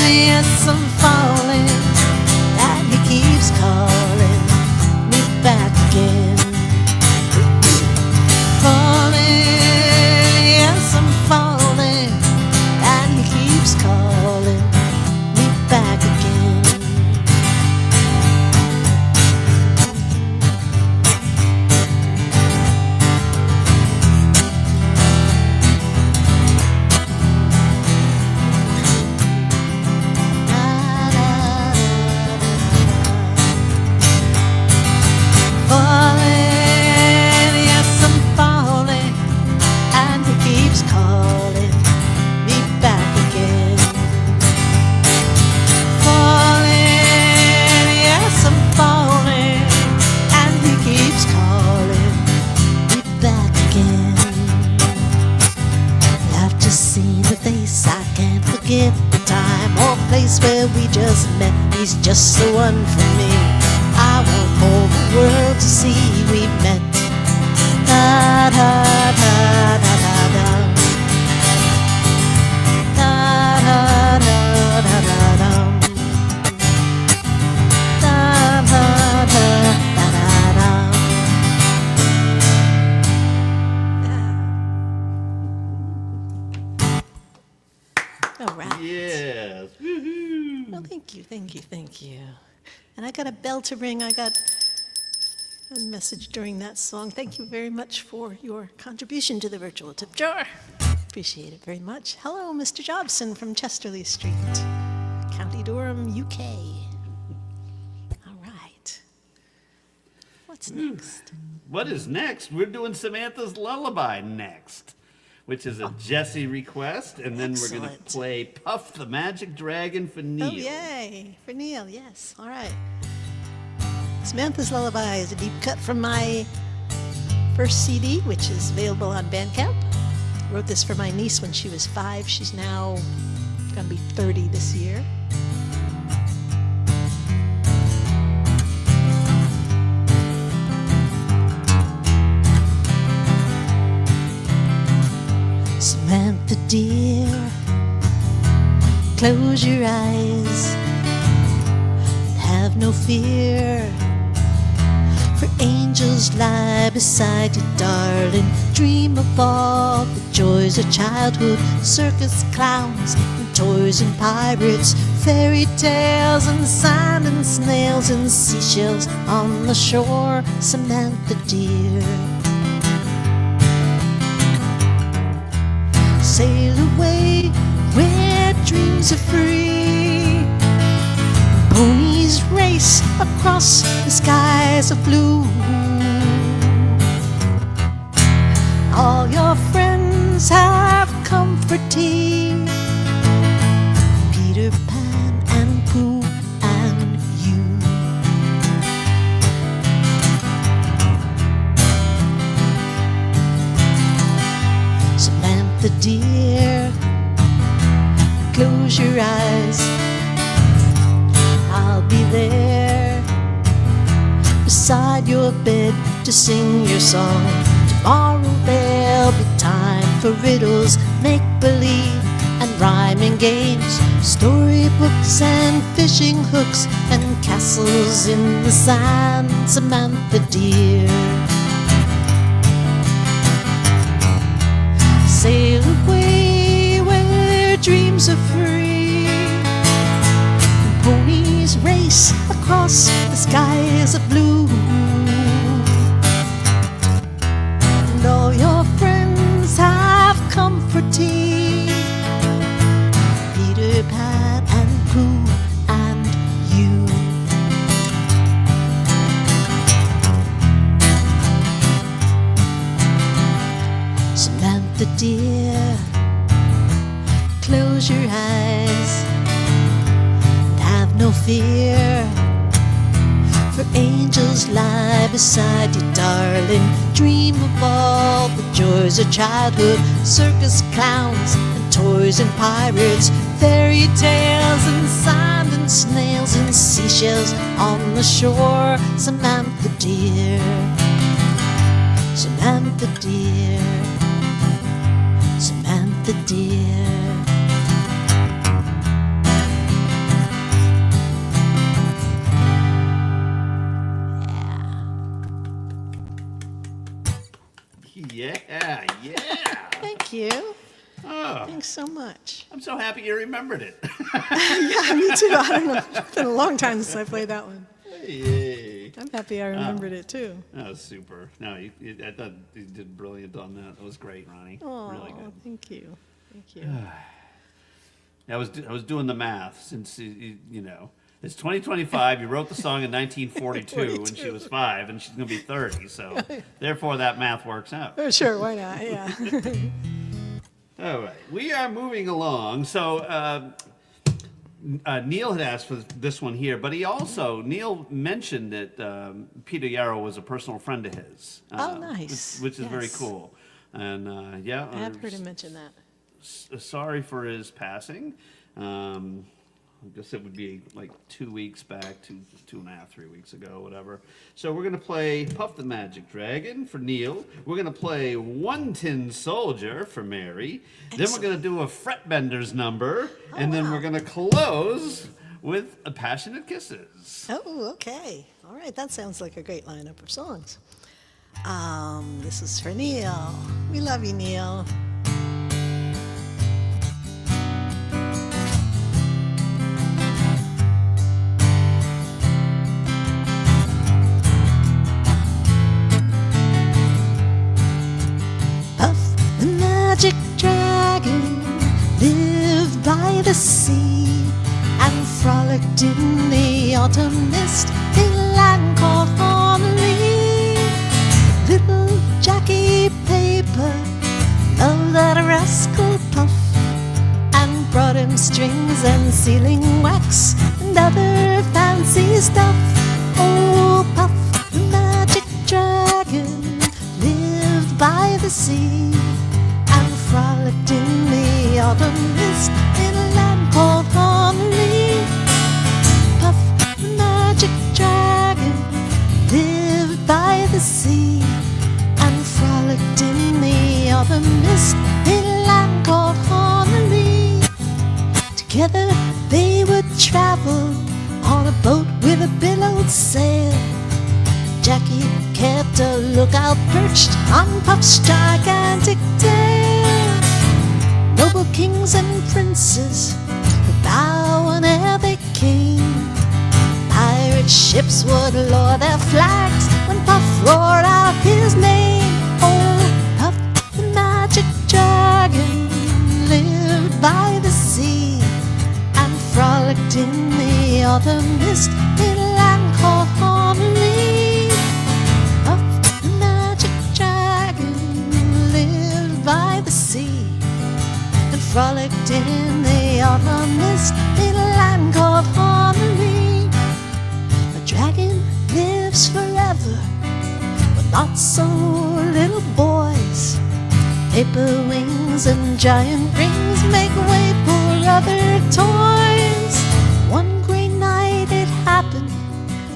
Yes, I'm falling, and he keeps calling me back again. Falling, yes, I'm falling, and he keeps calling where we just met. He's just the one for me. I want all the world to see we met. Da da da da da da. Da da da da da da. Da da da da da da. All right. Yes. Woohoo. Well, thank you, thank you, thank you. And I got a bell to ring. I got a message during that song. Thank you very much for your contribution to the virtual tip jar. Appreciate it very much. Hello, Mr. Jobson from Chesterley Street, County Durham, UK. All right. What's next? What is next? We're doing Samantha's Lullaby next, which is a Jesse request, and then we're going to Excellent. play Puff the Magic Dragon for Neil. Oh, yay. For Neil, yes. All right. Samantha's Lullaby is a deep cut from my first CD, which is available on Bandcamp. Wrote this for my niece when she was 5. She's now going to be 30 this year. Samantha dear, close your eyes and have no fear, for angels lie beside you, darling. Dream of all the joys of childhood, circus clowns and toys and pirates, fairy tales and sand and snails and seashells on the shore, Samantha dear. Sail away where dreams are free. Ponies race across the skies of blue. All your friends have comforting. Peter Pan and Pooh and you. Samantha dear, close your eyes. I'll be there beside your bed to sing your song. Tomorrow there'll be time for riddles, make-believe and rhyming games, storybooks and fishing hooks and castles in the sand, Samantha dear. Sail away where dreams are free. Ponies race across the skies of blue. And all your friends have comforting. Peter Pan and Pooh and you. Samantha dear, close your eyes and have no fear, for angels lie beside you, darling. Dream of all the joys of childhood, circus clowns and toys and pirates, fairy tales and sand and snails and seashells on the shore, Samantha dear. Samantha dear, Samantha dear. Yeah, yeah. Thank you. Oh, Thanks so much. I'm so happy you remembered it. Yeah, me too. I don't know. It's been a long time since I played that one. Yay. I'm happy I remembered it too. That was super. No, I thought you did brilliant on that. That was great, Ronnee. Oh, Really good. thank you. Thank you. I was doing the math since you know it's 2025. You wrote the song in 1942 when she was 5, and she's gonna be 30. So therefore, that math works out. Oh, sure, why not? Yeah. All right, we are moving along. So Neil had asked for this one here, but Neil mentioned that Peter Yarrow was a personal friend of his. Oh, nice. Which is very Yes. cool. And yeah, I have heard him mention that. sorry for his passing. I guess it would be like 2 weeks back, 2.5, 3 weeks ago, whatever. So we're gonna play Puff the Magic Dragon for Neil. We're gonna play One Tin Soldier for Mary. Then we're gonna do a Fretbenders number, and then we're gonna close with a Passionate Kisses. Oh, okay. All right, that sounds like a great lineup of songs. This is for Neil. We love you, Neil. Puff the magic dragon lived by the sea and frolicked in the autumn mist in a land called Ronnee. Little Jackie Paper loved that rascal Puff and brought him strings and sealing wax and other fancy stuff. Oh, Puff the magic dragon lived by the sea and frolicked in the autumn mist in a land called Ronnee. Puff the magic dragon lived by the sea and frolicked in the autumn mist in a land called Ronnee. Together they would travel on a boat with a billowed sail. Jackie kept a lookout perched on Puff's gigantic tail. Noble kings and princes would bow whenever they came. Pirate ships would lower their flags when Puff roared out his name. Oh, Puff the magic dragon lived by the sea and frolicked in the autumn mist in a land called Ronnee. Puff the magic dragon lived by the sea and frolicked in the autumn mist in a land called Ronnee. A dragon lives forever, but not so little boys. Paper wings and giant rings make way for other toys. One great night it happened,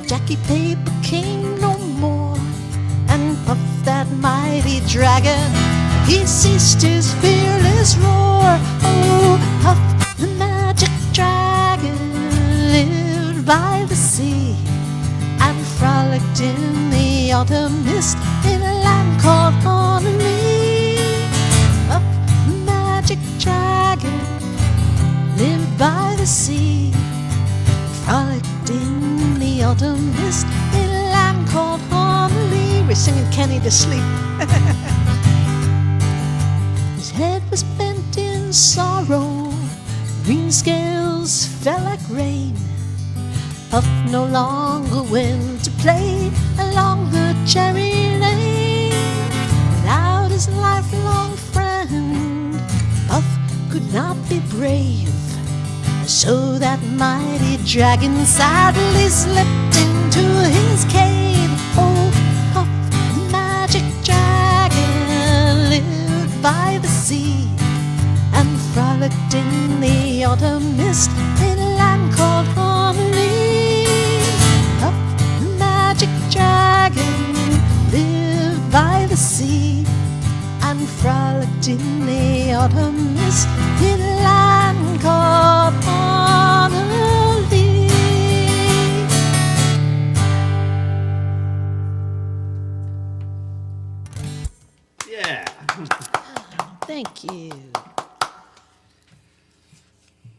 Jackie Paper came no more, and Puff that mighty dragon, he ceased his fearless roar. Oh, Puff the magic dragon lived by the sea and frolicked in the autumn mist in a land called Ronnee. Puff the magic dragon lived by the sea, frolicked in the autumn mist in a land called Ronnee. We're singing Kenny to sleep. His head was bent in sorrow, green scales fell like rain. Puff no longer went to play along the cherry lane. Without his lifelong friend, Puff could not be brave. So that mighty dragon sadly slipped into his cave. Oh, Puff the magic dragon lived by the sea and frolicked in the autumn mist in a land called Ronnee. Puff the magic dragon lived by the sea and frolicked in the autumn mist in a land called Ronnee. Yeah. Thank you.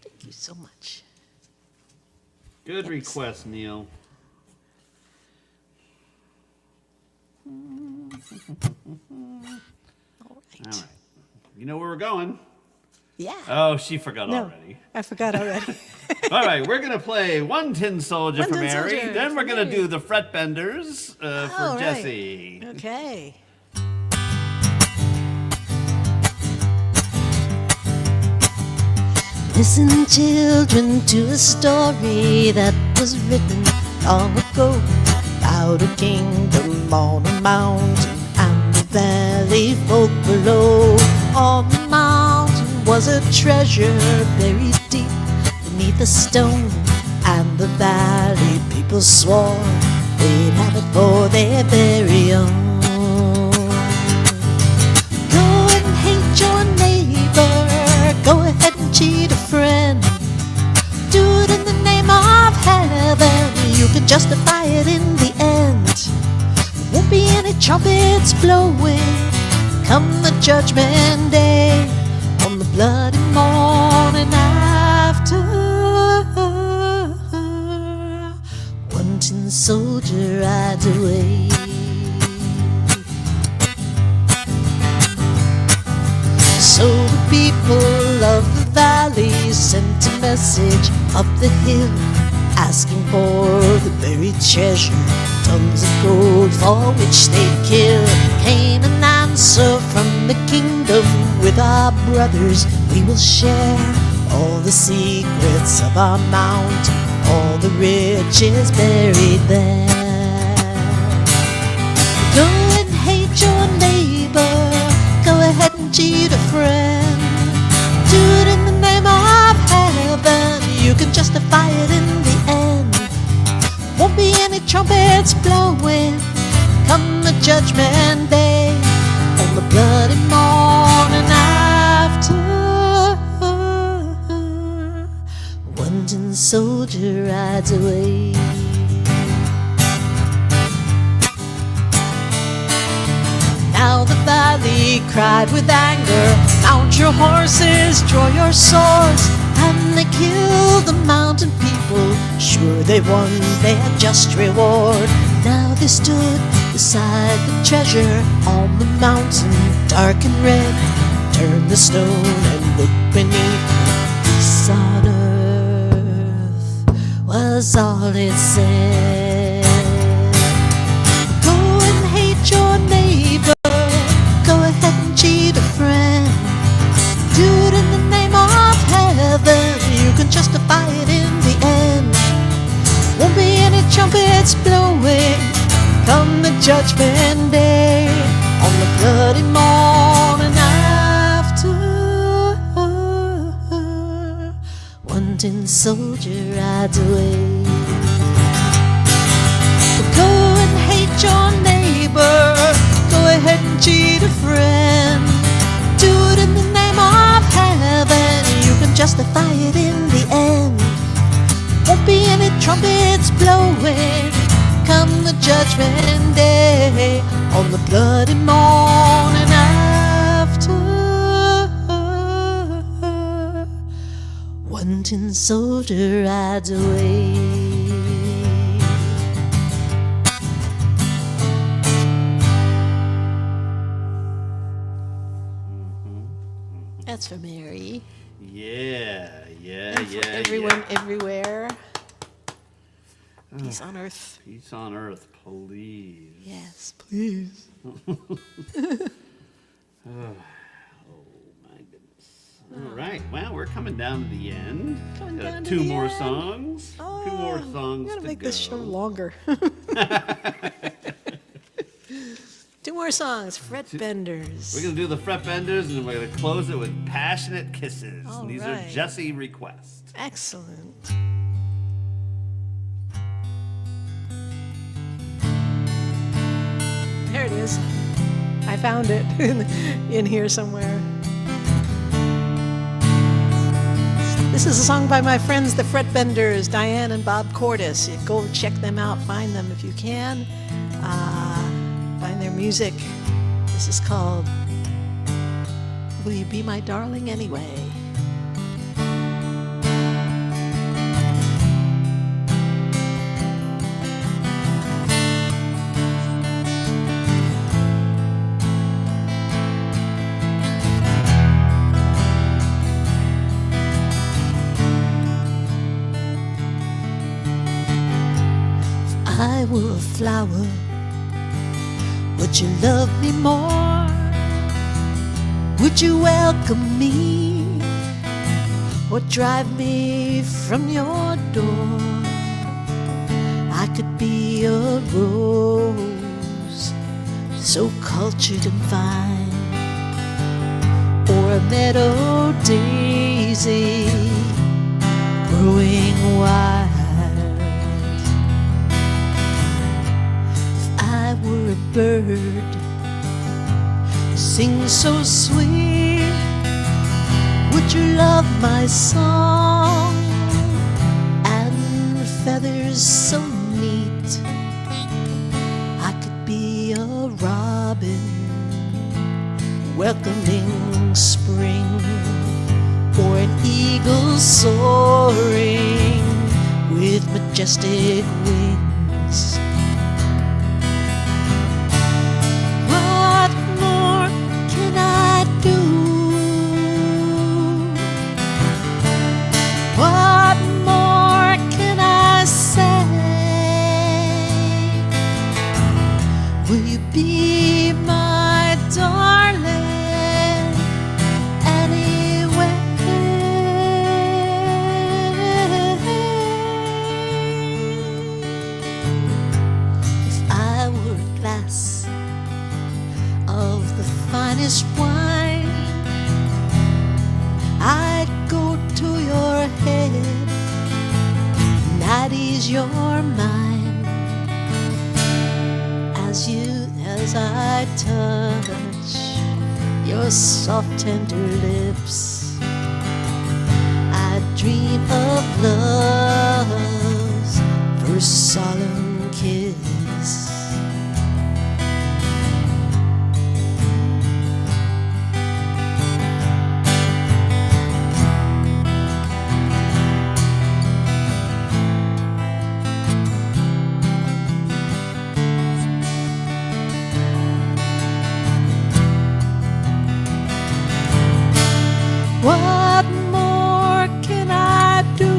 Thank you so much. Good request, Neil. All All right. right. You know where we're going. Yeah. Oh, she forgot No, already. I forgot already. All right, we're going to play One Tin Soldier One for Tin Mary. Soldier Then for we're going to Mary. do the Fretbenders for All right. Jesse. Okay. Listen, children, to a story that was written long ago about a kingdom on a mountain and the valley folk below. On the mountain was a treasure buried deep, the beneath a stone, and the valley people swore they'd have it for their very own. Go and hate your neighbor, go ahead and cheat a friend. Do it in the name of heaven, you can justify it in the end. Won't be any trumpets blowing come the judgment day, on the bloody morning after. One tin soldier rides away. So the people of the valley sent a message up the hill, asking for the buried treasure, tons of gold for which they'd kill. Came an answer from the kingdom, with our brothers we will share all the secrets of our mount, all the riches buried there. Go and hate your neighbor, go ahead and cheat a friend. Do it in the name of heaven, you can justify it in the end. Won't be any trumpets blowing come the judgment day, on the bloody morning after. One tin soldier rides away. Now the valley cried with anger, mount your horses, draw your swords. And they killed the mountain people, sure they won their just reward. Now they stood beside the treasure on the mountain, dark and red. Turned the stone and looked beneath. Peace on earth was all it said. Go and hate your neighbor, go ahead and cheat a friend. Do it in the name of heaven, you can justify it in the end. Won't be any trumpets blowing come the judgment day, on the bloody morning after. One tin soldier rides away. Go and hate your neighbor, go ahead and cheat a friend. Do it in the name of heaven, you can justify it in the end. Won't be any trumpets blowing come the judgment day, on the bloody morning after. One tin soldier rides away. That's for Mary. Yeah. And for everyone, everywhere. Peace on earth. Peace on earth, please. Yes, please. Oh my goodness. All right. Well, we're coming down to the end. Coming down to two the more end. songs. Oh, 2 more songs. We gotta to make go. this show longer. 2 more songs, Fret Benders. We're gonna do the Fret Benders, and then we're gonna close it with Passionate Kisses. All And these right. are Jesse requests. Excellent. There it is. I found it in here somewhere. This is a song by my friends, the Fret Benders, Diane and Bob Cordes. You go check them out, find them if you can. Find their music. This is called Will You Be My Darling Anyway? I were a flower, would you love me more? Would you welcome me or drive me from your door? I could be a rose, so cultured and fine, or a meadow daisy, grow running wild. If I were a bird, sing so sweet, would you love my song and feathers so neat? I could be a robin welcoming spring, or an eagle soaring with majestic wings. What more can I do? What more can I say? Will you be my darling anyway? If I were a glass of the finest wine, I'd go to your head and I'd ease your mind as I touch your soft tender lips. I dream of love's first solemn kiss. What more can I do?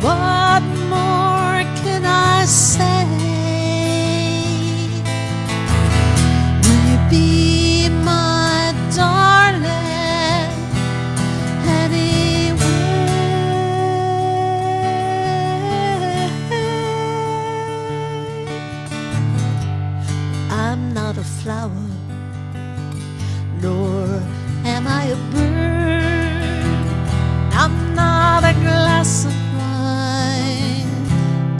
What more can I say? Will you be my darling anyway? I'm not a flower, nor am I a bird. I'm not a glass of wine.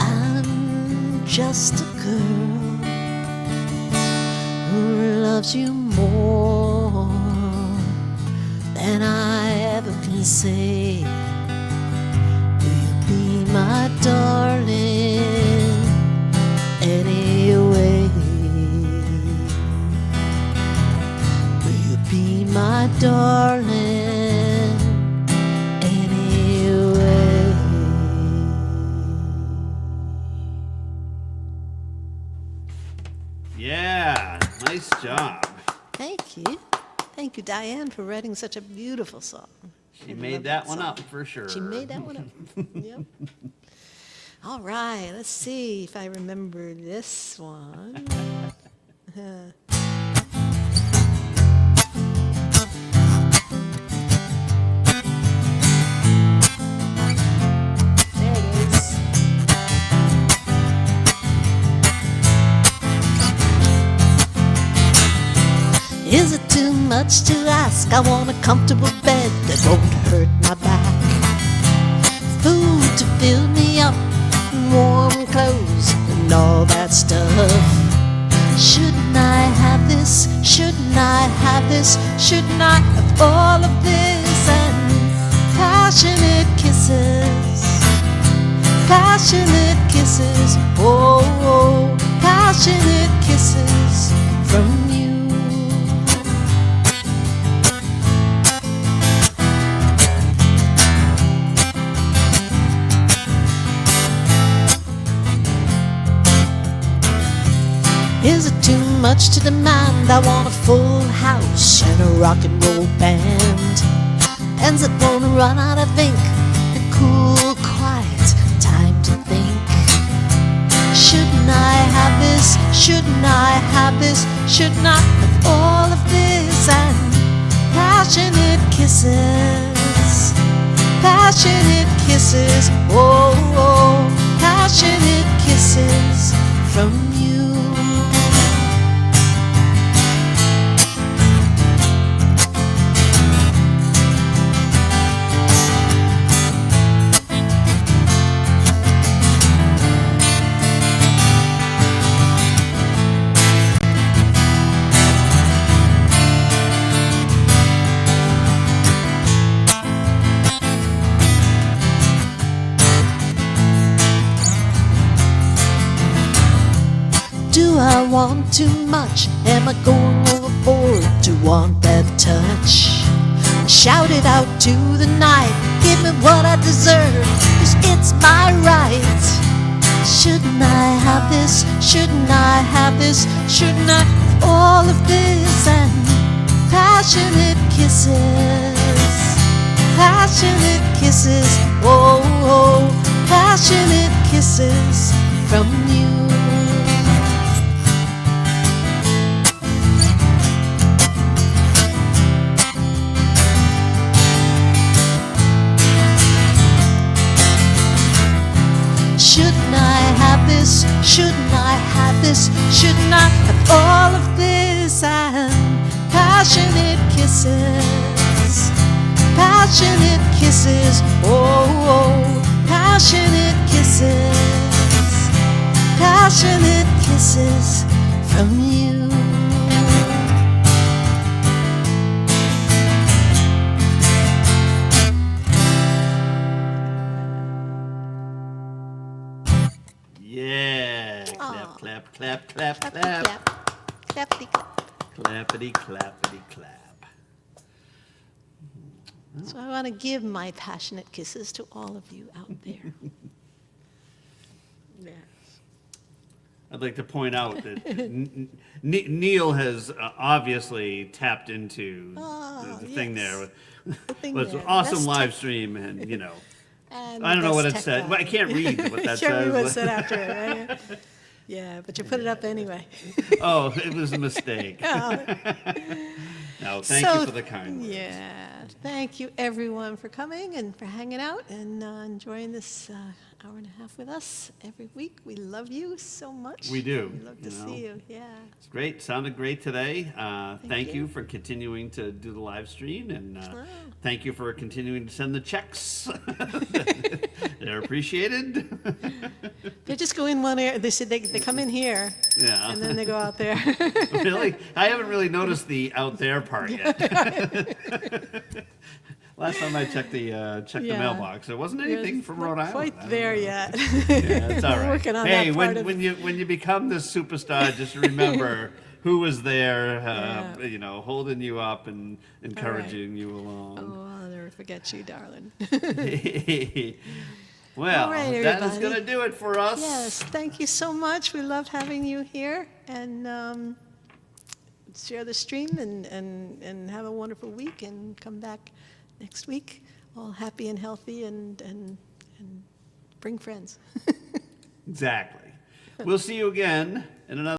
I'm just a girl who loves you more than I ever can say. Will you be my darling anyway? Be my darling anyway. Yeah, nice job. Thank you. Thank you, Diane, for writing such a beautiful song. She made that one up for sure. She made that one up. Yep. All right, let's see if I remember this one. There it is. Is it too much to ask? I want a comfortable bed that won't hurt my back, food to fill me up, warm clothes and all that stuff. Shouldn't I have this? Shouldn't I have this? Shouldn't I have all of this? And passionate kisses, passionate kisses, oh, oh, passionate kisses from you. Is it too much to demand? I want a full house and a rock and roll band, ends that won't run out of ink, a cool, quiet time to think. Shouldn't I have this? Shouldn't I have this? Shouldn't I have all of this? And passionate kisses, passionate kisses, oh, oh, passionate kisses from you. I want too much? Am I going overboard to want that touch? Shout it out to the night, give me what I deserve, 'cause it's my right. Shouldn't I have this? Shouldn't I have this? Shouldn't I have all of this? And passionate kisses, passionate kisses, oh, oh, passionate kisses from you. Shouldn't I have this? Shouldn't I have this? Shouldn't I have all of this? And passionate kisses, passionate kisses, oh, oh, passionate kisses, passionate kisses from you. Yeah. Aw. Clap, clap, clap, clap, Clappity clap. clap. Clappity clap. Clappity, clappity, clap. So I want to give my passionate kisses to all of you out there. Yes. I'd like to point out that Neil has obviously tapped into Oh, the thing yes. there. The thing Well, it's an there. awesome Best live tech- stream, and and I don't know what it best said. tech Well, I guy. can't read what that Can't read what it says. said after it, right? Yeah, but you put it up anyway. Oh, it was a mistake. No, thank So, you for the kind words. Yeah, thank you everyone for coming and for hanging out and enjoying this hour and a half with us every week. We love you so much. We do, We love to you know. see you. Yeah. It's great. Sounded great today. Thank you. you for continuing to do the live stream, and Oh. thank you for continuing to send the checks. They're appreciated. They just go in one area. They said they come in here Yeah. and then they go out there. Really? I haven't really noticed the out there part yet. Last time I checked the Yeah. mailbox, there wasn't anything from Rhode Island. Quite I don't there know. yet. Yeah, it's all right. Working on hey, that part of when you become this superstar, just remember who was there, holding you up and encouraging you along. Oh, I'll never forget you, darling. Well, All right, that is everybody. going to do it for us. Yes, thank you so much. We loved having you here, and share the stream and have a wonderful week and come back next week all happy and healthy and bring friends. Exactly. We'll see you again in another.